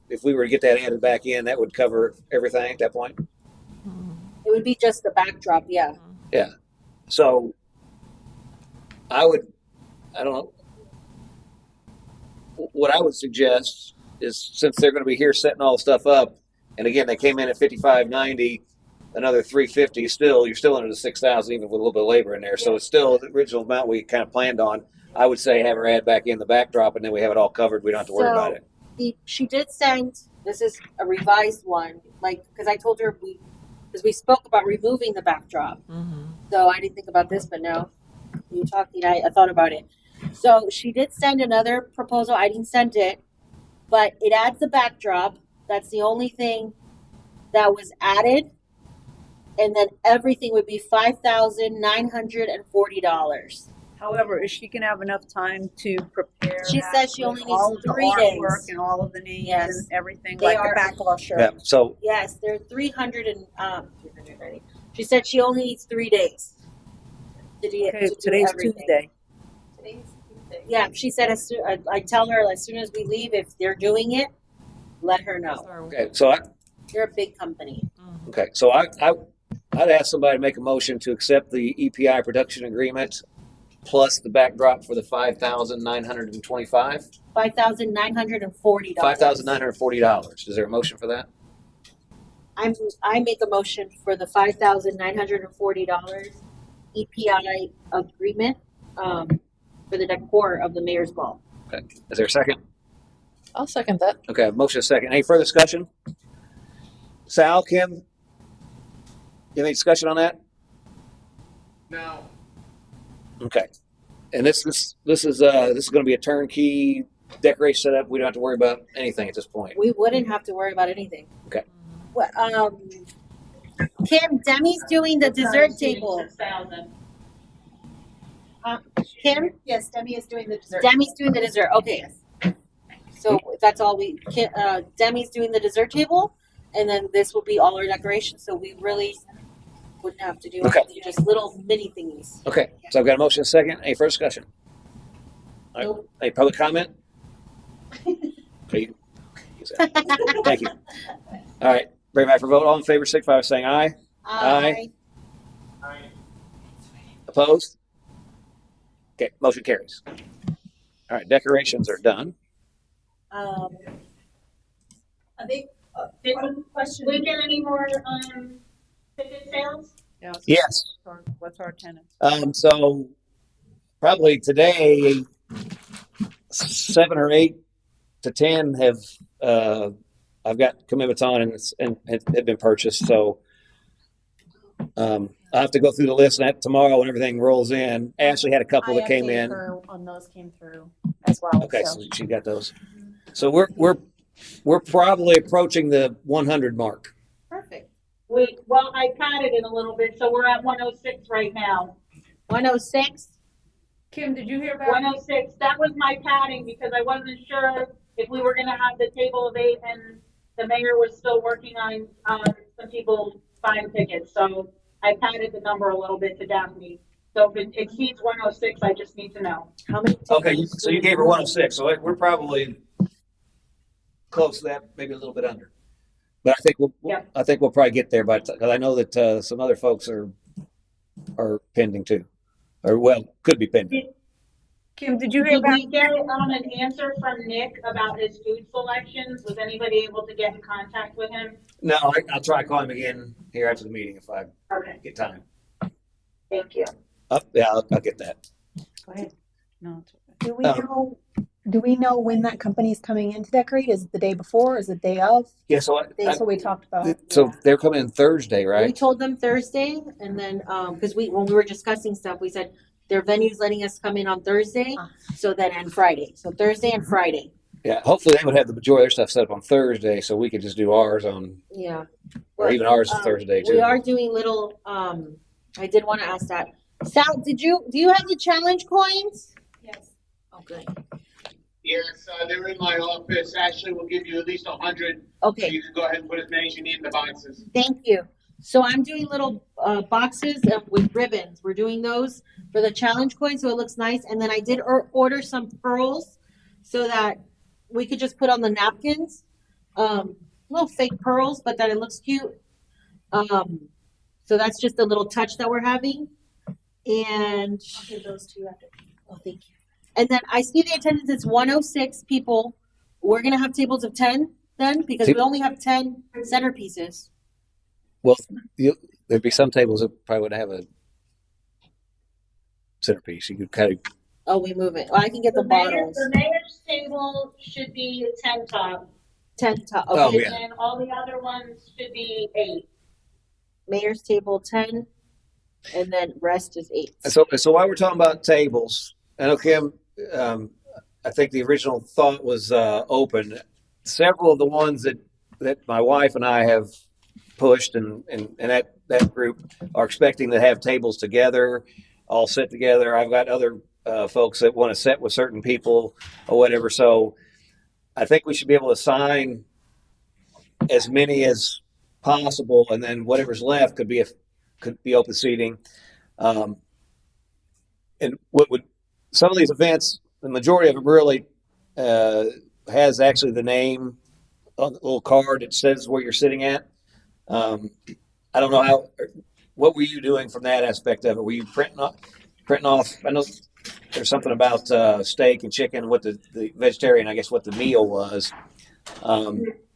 if we were to get that added back in, that would cover everything at that point. it would be just the backdrop, yeah. So I don't know. What I would suggest is since they're going to be here setting all the stuff up, and again they came in at 55.90, another 350. Still, you're still under the 6,000 even with a little bit of labor in there. So it's still the original amount we kind of planned on. I would say have her add back in the backdrop, and then we have it all covered. We don't have to worry about it. She did send, this is a revised one, like, because I told her because we spoke about removing the backdrop. So I didn't think about this, but now you talking, I thought about it. So she did send another proposal. I didn't send it, but it adds the backdrop. That's the only thing that was added. And then everything would be $5,940. However, is she gonna have enough time to prepare? She that says she with only needs all of the 3 artwork days. and all of the names Yes. and everything, They like are- the back of our shirt. Yeah. So Yes, they're 390. She said she only needs 3 days. To do, Okay, to do today's everything. Tuesday. Yeah, she said I tell her as soon as we leave, if they're doing it, let her know. okay. So They're a big company. I'd ask somebody to make a motion to accept the EPI production agreement plus the backdrop for the $5,925. $5,940. $5,940. Is there a motion for that? I make a motion for the $5,940 EPI agreement for the decor of the mayor's ball. Okay. Is there a second? I'll second that. Okay. Motion second. Any further discussion? Sal, Kim, you have any discussion on that? No. Okay. And this is going to be a turnkey decoration setup. We don't have to worry about anything at this point. We wouldn't have to worry about anything. Okay. What, Kim, Demi's doing the dessert table. 6,000. Kim, Yes, Demi is doing the dessert. Demi's doing the dessert. Okay. So that's all Demi's doing the dessert table, and then this will be all our decorations. So we really wouldn't have to do Okay. anything, just little mini thingies. Okay, so I've got a motion and a second. Any further discussion? All right. Nope. Any public comment? Okay. Thank you. All right, bring it back for vote. All in favor, signify by saying aye. Aye. Opposed? Okay, motion carries. All right, decorations are done. Are they, Did question. we get any more ticket sales? Yeah, so Yes. what's our attendance? So probably today, 7 or 8 to 10 have I've got commitments on and have been purchased. So I have to go through the list and that tomorrow when everything rolls in. Ashley had a couple that came in. Her on those came through as well. Okay, so she got those. So we're probably approaching the 100 mark. Perfect. I padded it a little bit, so we're at 106 right now. 106. Kim, did you hear about? 106. That was my padding because I wasn't sure if we were going to have the table of 8, and the mayor was still working on some people buying tickets. So I padded the number a little bit to Daphne. So if it exceeds 106, I just need to know. How many? Okay, so you gave her 106. So we're probably close to that, maybe a little bit under. But I think we'll probably get there. But because I know that some other folks are pending too, or could be pending. Kim, did you hear Did about? we get an answer from Nick about his food selections? Was anybody able to get in contact with him? No, I'll try to call him again here after the meeting if I get time. Thank you. Yeah, I'll get that. Go ahead. No, it's okay. Do we know? Do we know when that company's coming in to decorate? Is it the day before? Is it the day of? Yeah, so That's what we talked about. so they're coming in Thursday, We right? told them Thursday, and then because when we were discussing stuff, we said their venue's letting us come in on Thursday, so then and Friday. So Thursday and Friday. Yeah, hopefully they would have the majority of their stuff set up on Thursday, so we could just do ours on, Yeah. or even ours is Thursday too. We are doing little. I did want to ask that. Sal, do you have the challenge coins? Yes. Oh, good. Yes, they're in my office. Ashley will give you at least 100. Okay. So you can go ahead and put as many as you need in the boxes. Thank you. So I'm doing little boxes with ribbons. We're doing those for the challenge coin, so it looks nice. And then I did order some pearls so that we could just put on the napkins. Little fake pearls, but that it looks cute. So that's just a little touch that we're having. And I'll give those to you after. oh, thank you. And then I see the attendance is 106 people. We're gonna have tables of 10 then because we only have 10 centerpieces. Well, there'd be some tables that probably would have a centerpiece. You could kind of. Oh, we move it. Well, I can get the bottles. The mayor's table should be a 10 top. 10 top. Oh, Okay. yeah. And all the other ones should be 8. Mayor's table 10, and then rest is 8. So while we're talking about tables, I know Kim, I think the original thought was open. Several of the ones that my wife and I have pushed and that group are expecting to have tables together, all sit together. I've got other folks that want to sit with certain people or whatever. So I think we should be able to assign as many as possible, and then whatever's left could be open seating. And what would some of these events, the majority of them really has actually the name on the little card that says where you're sitting at. I don't know what were you doing from that aspect of it? Were you printing off? I know there's something about steak and chicken, what the vegetarian, I guess what the meal was.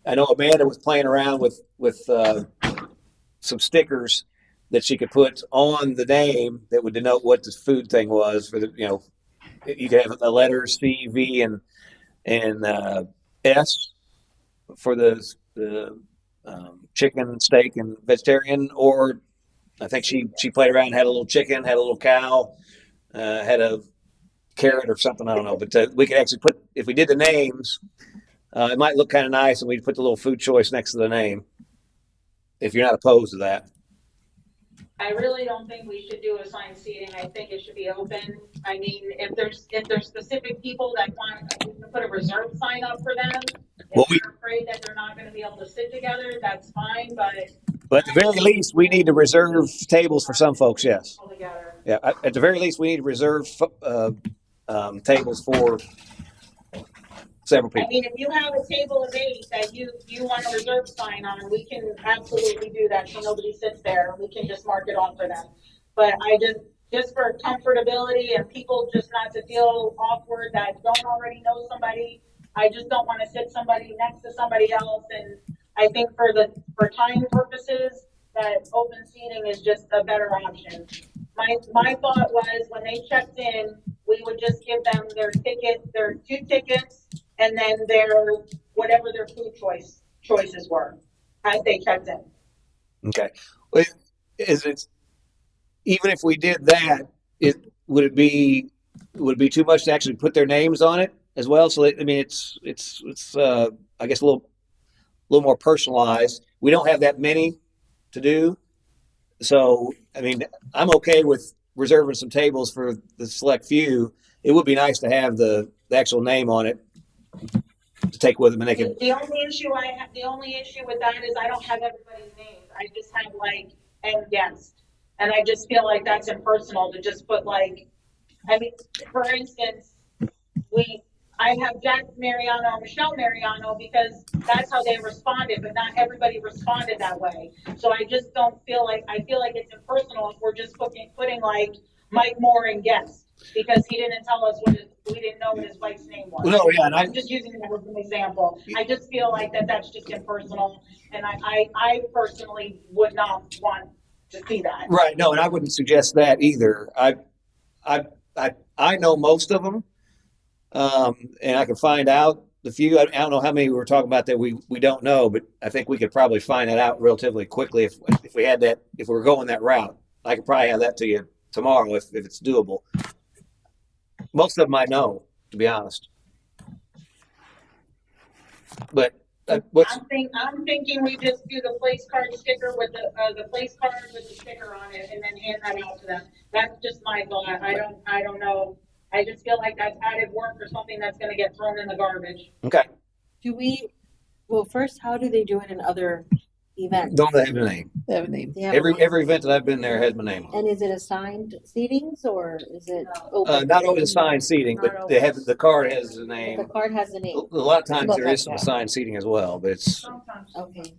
I know Amanda was playing around with some stickers that she could put on the name that would denote what the food thing was for the, you could have the letters C, V, and S for the chicken, steak, and vegetarian. Or I think she played around, had a little chicken, had a little cow, had a carrot or something. I don't know, but we could actually put, if we did the names, it might look kind of nice, and we'd put the little food choice next to the name. if you're not opposed to that. I really don't think we should do assigned seating. I think it should be open. I mean, if there's specific people that want, we can put a reserve sign up for them. Well, If they're afraid that they're not gonna be able to sit together, that's fine, but But at the very least, we need to reserve tables for some folks. Yes. all together. Yeah. At the very least, we need to reserve tables for several I people. mean, if you have a table of 8 that you want a reserve sign on, we can absolutely do that, so nobody sits there, we can just mark it off for them. But I just for comfortability and people just not to feel awkward that don't already know somebody, I just don't wanna sit somebody next to somebody else, and I think for time purposes, that open seating is just a better option. My thought was, when they checked in, we would just give them their 2 tickets, and then whatever their food choices were as they checked in. Okay. Well, is it, even if we did that, would it be too much to actually put their names on it as well? So I mean, it's I guess a little more personalized. We don't have that many to do, so I mean, I'm okay with reserving some tables for the select few. It would be nice to have the actual name on it to take with them, and they can. The only issue with that is I don't have everybody's names. I just have like and guest, and I just feel like that's impersonal to just put like. I mean, for instance, I have Jack Mariano and Michelle Mariano because that's how they responded, but not everybody responded that way. So I just don't feel like, I feel like it's impersonal if we're just putting like Mike Moore and guest, because he didn't tell us we didn't know what his wife's name was. No, yeah, and I'm just using that as an example. I just feel like that's just impersonal, and I personally would not want to see that. Right. No, and I wouldn't suggest that either. I know most of them, and I can find out the few. I don't know how many we were talking about that we don't know, but I think we could probably find that out relatively quickly if we had that. If we were going that route, I could probably have that to you tomorrow if it's doable. Most of them I know, to be honest. But I'm thinking we just do the place card sticker with the place card with the sticker on it, and then hand that out to them. That's just my thought. I don't know. I just feel like that's added work or something that's going to get thrown in the garbage. Okay. Well, first, how do they do it in other events? Don't have a name. They have a name. Every event that I've been there has my name on it. And is it assigned seatings or is it open? Not always assigned seating, Not but they have the card has the The name. card has the name. A lot of times there Okay. is some assigned seating as well, but it's Okay.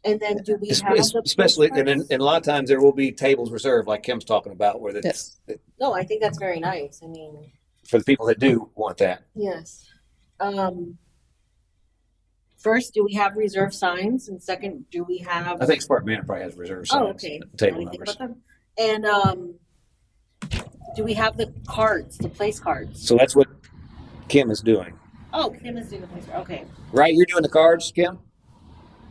And then do we have the especially place and cards? a lot of times there will be tables reserved, like Kim's talking about, where that's No, I think that's very nice. I mean, for the people that do want that. yes. First, do we have reserve signs? And second, do we have? I think Spark Manor probably has reserved Oh, signs, okay. table Anything numbers. about them? And do we have the cards, the place cards? So that's what Kim is doing, Oh, Kim is doing the place. Okay. right? You're doing the cards, Kim.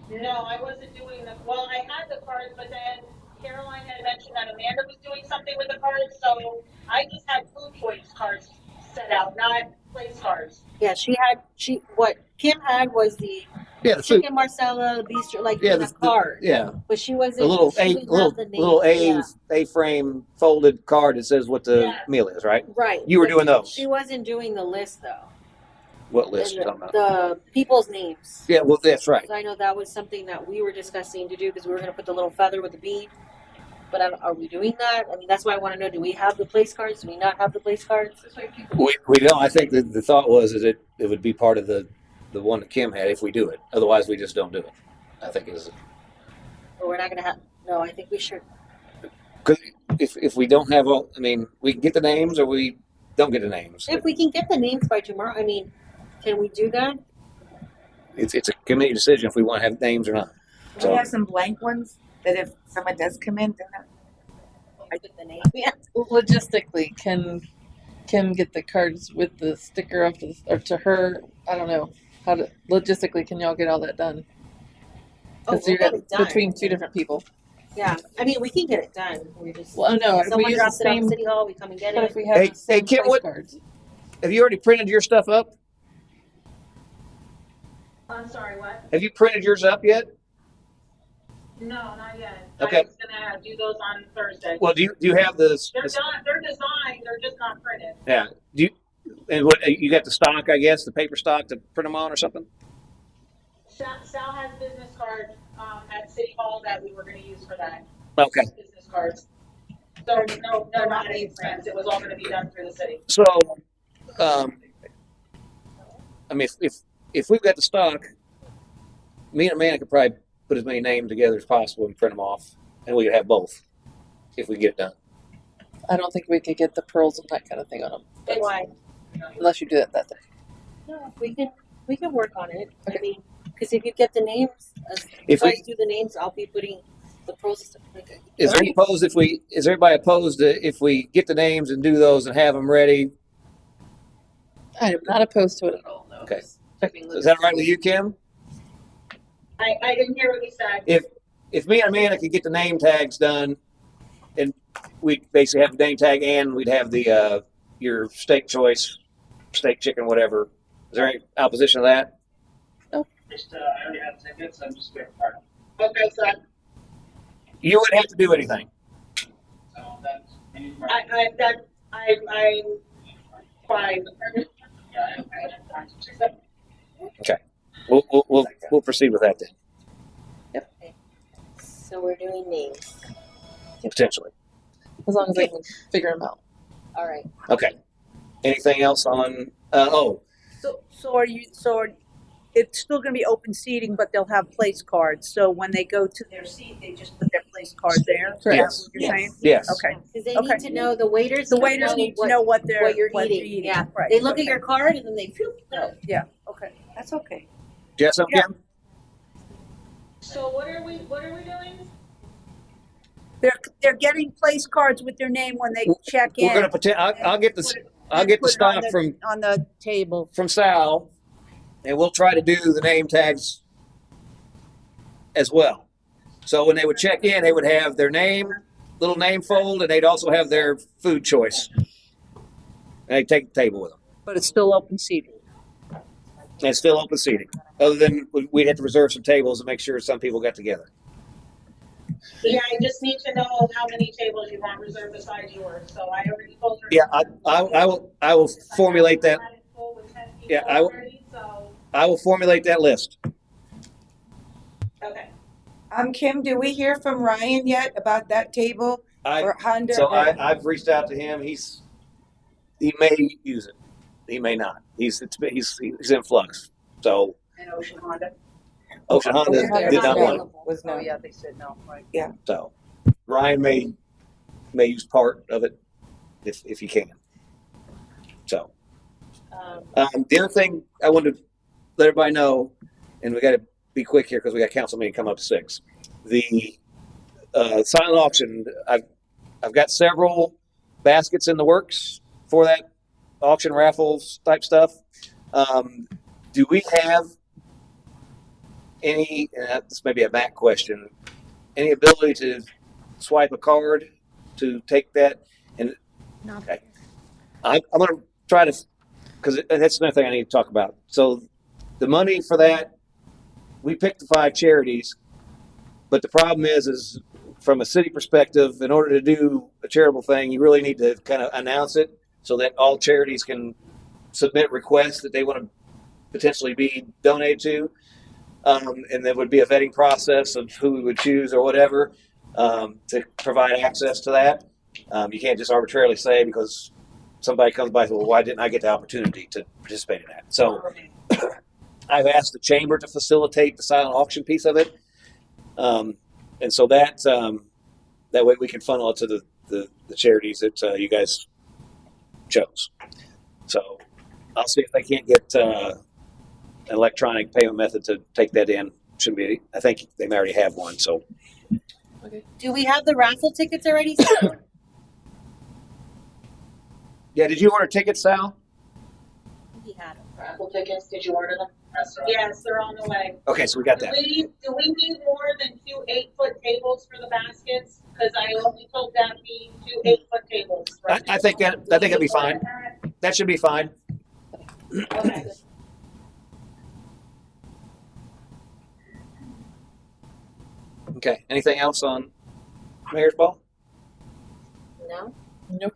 No, I wasn't doing well, I had the cards, but then Caroline had mentioned that Amanda was doing something with the cards, so I just had food choice cards set out, not place cards. Yeah, what Kim had was the Yeah, the food. chicken Marcella, the bistro, like Yeah, the card. yeah, But she wasn't. a little she didn't have the name. Yeah. A frame folded card that says what the Yeah. meal is, right? Right. You were but doing those. She wasn't doing the list though. What list And you talking about? the people's names. Yeah, well, that's right. So I know that was something that we were discussing to do because we were going to put the little feather with the bead. But are we doing that? I mean, that's why I want to know: do we have the place cards? Do we not have the place cards? We don't. I think the thought was it would be part of the one that Kim had if we do it. Otherwise, we just don't do it. I think is Or we're not going to have? No, I think we should. because if we don't have all, I mean, we can get the names or we don't get the names. If we can get the names by tomorrow, I mean, can we do that? It's a committee decision if we want to have names or not. Do we have some blank ones that if someone does come in, then I put the name. Yeah. Logistically, can Kim get the cards with the sticker off or to her? I don't know how to. Logistically, can y'all get all that done? Oh, Because we'll you're get it done. between two different people. Yeah, I mean, we can get it done. We just Well, no, if we someone use the drops it off same. City Hall, we come and get But it. if we have Hey, the same Kim, place what- cards, Have you already printed your stuff up? I'm sorry, what? Have you printed yours up yet? No, not yet. Okay. I was gonna do those on Thursday. Well, do you have the? They're done, they're designed, they're just not printed. Yeah. Do you? And what you got the stock? I guess the paper stock to print them on or something. Sal has business cards, at City Hall that we were gonna use for that. Okay. Business cards. So, no, they're not A-frames, it was all gonna be done through the city. So, I mean, if we've got the stock, me and Amanda could probably put as many names together as possible and print them off, and we could have both if we get it done. I don't think we could get the pearls and that kind of thing on them Why? unless you do that day. No, we can work on it. I mean, because if you get the names, If if I we- do the names, I'll be putting the pros and stuff. Like, Is there any opposed if we? Is everybody opposed to if we get the names and do those and have them ready? I am not opposed to it at all. No. Okay. Technically, Is that all right with you, Kim? I didn't hear what you said. If me and Amanda could get the name tags done, and we basically have the name tag and we'd have the your steak choice, steak, chicken, whatever. Is there any opposition to that? Just, I already have tickets, I'm just waiting for it. Okay, so You wouldn't have to do anything. So that's, I'm fine. yeah, Okay. We'll proceed with that then, so we're doing names. potentially. as long as they can figure them out. All right. Okay. Anything else on? It's still going to be open seating, but they'll have place cards. So when they go to their seat, they just put their place card there. Is that Yes. what you're saying? Yes. Okay. Because they Okay. need to know, the waiters. The waiters need to know what they're what you're what eating. Yeah. Right. They look okay. at your card and then they phew, no. Yeah. Okay. That's okay. Do you have something, Kim? So what are we doing? They're getting place cards with their name when they check in. We're gonna pretend. I'll get the Put it stock on the table. from Sal, and we'll try to do the name tags as well. So when they would check in, they would have their name, little name fold, and they'd also have their food choice. And they take the table with them. But it's still open seating. And it's still open seating. Other than we'd have to reserve some tables and make sure some people got together. Yeah, I just need to know how many tables you want reserved besides yours. So I already told her. Yeah, I will formulate that. Yeah, I will formulate that list. Okay. Kim, do we hear from Ryan yet about that table or Honda? I've reached out to him. He may use it. He may not. He's in flux. So And Ocean Honda. Ocean Honda did not want it. Was Oh no. yeah, they said no. Right. So Ryan may use part of it if he can. So the other thing I wanted to let everybody know, and we got to be quick here because we got council meeting come up at 6. The silent auction. I've got several baskets in the works for that auction raffles type stuff. Do we have any? This may be a Mac question. Any ability to swipe a card to take that? And okay, I'm going to try to, because that's another thing I need to talk about. So the money for that, we picked the 5 charities, but the problem is from a city perspective, in order to do a charitable thing, you really need to kind of announce it so that all charities can submit requests that they want to potentially be donated to. And there would be a vetting process of who we would choose or whatever to provide access to that. You can't just arbitrarily say because somebody comes by and says, well, why didn't I get the opportunity to participate in that? So I've asked the chamber to facilitate the silent auction piece of it. And so that way we can funnel it to the charities that you guys chose. So I'll see if they can't get an electronic payment method to take that in. Shouldn't be. I think they may already have one. So Do we have the raffle tickets already? yeah, did you order tickets, Sal? We had them. Raffle tickets, did you order them? Yes, they're on the way. Okay, so we got that. Do we need more than 2 8-foot tables for the baskets? Because I only told Daphne 2 8-foot tables. Right? I think that'd be fine. That should be fine. Okay. Okay. Anything else on Mayor's Ball? No. Nope.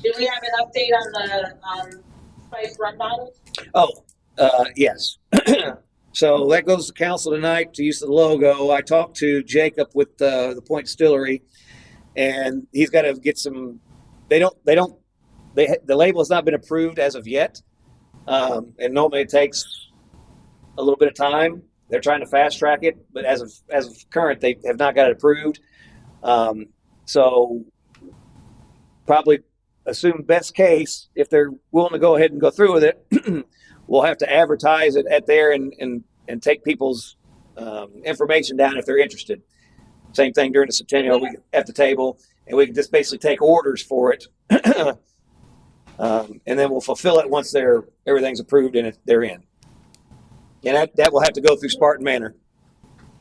Do we have an update on the spice rum bottles? Oh, yes. So that goes to council tonight to use the logo. I talked to Jacob with the Point Distillery, and he's got to get some. The label has not been approved as of yet, and normally it takes a little bit of time. They're trying to fast track it, but as of current, they have not got it approved. So probably assume best case, if they're willing to go ahead and go through with it, we'll have to advertise it at there and take people's information down if they're interested. Same thing during the Centennial, we at the table, and we can just basically take orders for it, and then we'll fulfill it once everything's approved and they're in. And that will have to go through Spartan Manor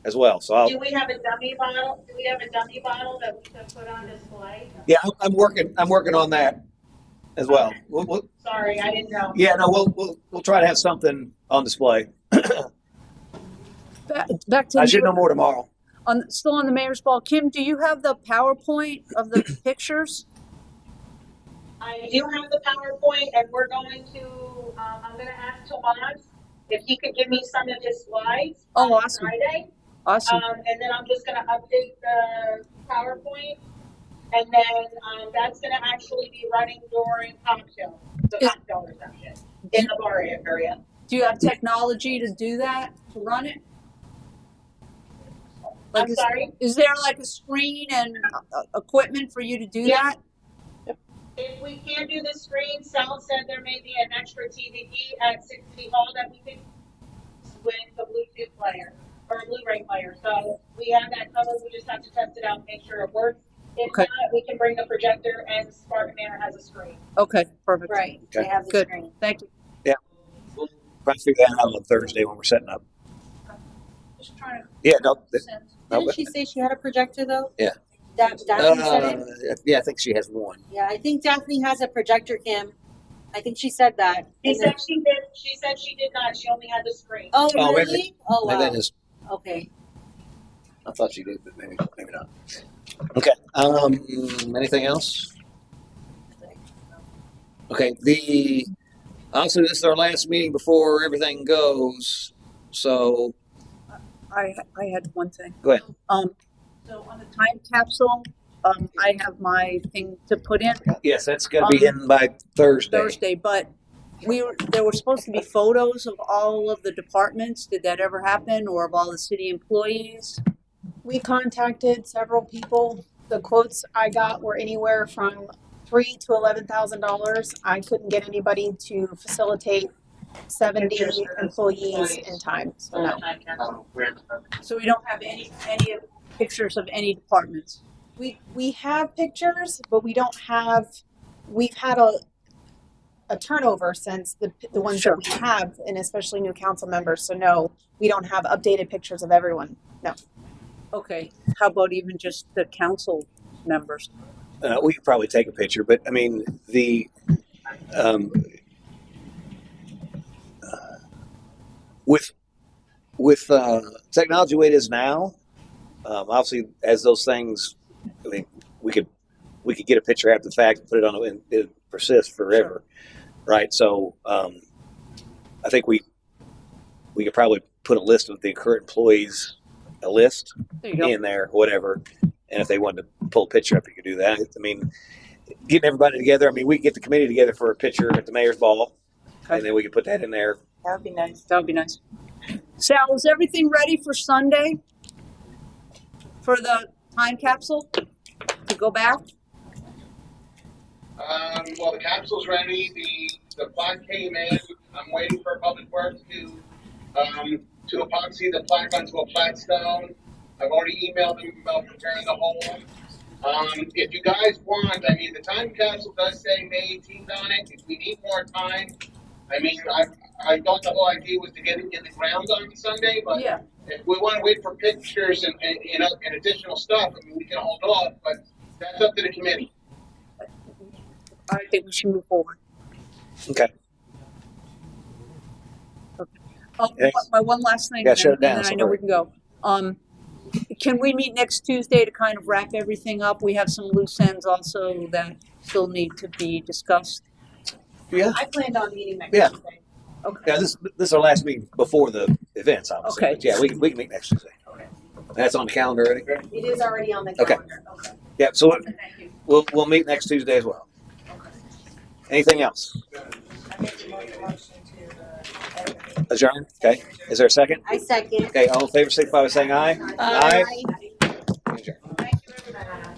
as well. So Do we have a dummy bottle? Do we have a dummy bottle that we can put on display? yeah, I'm working on that as well. We'll, Sorry, I didn't know. yeah, no, we'll try to have something on display. Back to I should know more tomorrow. still on the mayor's ball. Kim, do you have the PowerPoint of the pictures? I do have the PowerPoint, and we're going to. I'm going to ask Tomas if he could give me some of his slides. Oh, on awesome. Friday. Awesome. And then I'm just going to update the PowerPoint, and then that's going to actually be running during cocktail, the cocktail reception in the bar area. Do you have technology to do that, to run it? I'm sorry? Is there like a screen and equipment for you to do that? If we can't do the screen, Sal said there may be an extra TV at 6 City Hall that we could with the Bluetooth player or a Blu-ray player. So we have that covered. We just have to test it out and make sure it works. If not, we can bring the projector, and Spartan Manor has a screen. Okay, perfect. Right. Okay. They have the Good. screen. Thank you. Yeah, we'll try to figure that out on Thursday when we're setting up. Just trying to Yeah, no. Didn't she say she had a projector though? Yeah. Daphne said it? Yeah, I think she has one. Yeah, I think Daphne has a projector, Kim. I think she said that. She said she did. She said she did not. She only had the screen. Oh, Oh, really? maybe- Oh, Maybe wow. that is. Okay. I thought she did, but maybe not. Okay. Anything else? Okay. Obviously this is our last meeting before everything goes. So I had one thing. go ahead. So on the time capsule, I have my thing to put in Yes, that's got to be in by Thursday. Thursday, but there were supposed to be photos of all of the departments. Did that ever happen, or of all the city employees? We contacted several people. The quotes I got were anywhere from $3,000 to $11,000. I couldn't get anybody to facilitate 70 employees in time. So no. So we don't have any pictures of any departments. We have pictures, but we don't have. We've had a turnover since the ones Sure. that we have, and especially new council members. So no, we don't have updated pictures of everyone. No. Okay. How about even just the council members? We could probably take a picture, but I mean with technology the way it is now, obviously as those things, I mean, we could get a picture after the fact and put it on, and it persists forever, right? So I think we could probably put a list of the current employees, a list There you go. in there, whatever. And if they wanted to pull a picture up, you could do that. I mean, getting everybody together. I mean, we could get the committee together for a picture at the mayor's ball, and then we could put that in there. That would be nice. That would be nice. Sal, is everything ready for Sunday? For the time capsule to go back? Well, the capsule's ready. The plaque came in. I'm waiting for Public Works to epoxy the plaque onto a flat stone. I've already emailed them about preparing the hole. If you guys want, I mean, the time capsule does say May 18th on it. If we need more time, I mean, I thought the whole idea was to get it in the ground on Sunday, but Yeah. if we want to wait for pictures and additional stuff, I mean, we can hold off, but that's up to the committee. I think we should move forward. Okay. Oh, Thanks. my one last thing, Yeah, and shut it then down, I know we can go. Can we meet next Tuesday to kind of wrap everything up? We have some loose ends also that still need to be discussed. Yeah. I planned on meeting next Yeah. Tuesday. Okay. Yeah, this is our last meeting before the events, obviously. Okay. But yeah, we can meet next Tuesday. Okay. That's on the calendar already. It is already on the Okay. calendar. Okay. Yeah, so Thank you. we'll meet next Tuesday as well. Anything else? I make a motion to Adjourn. Okay. Is there a second? I second. Okay. All in favor, signify by saying aye. Aye. Adjourn. Thank you, everybody.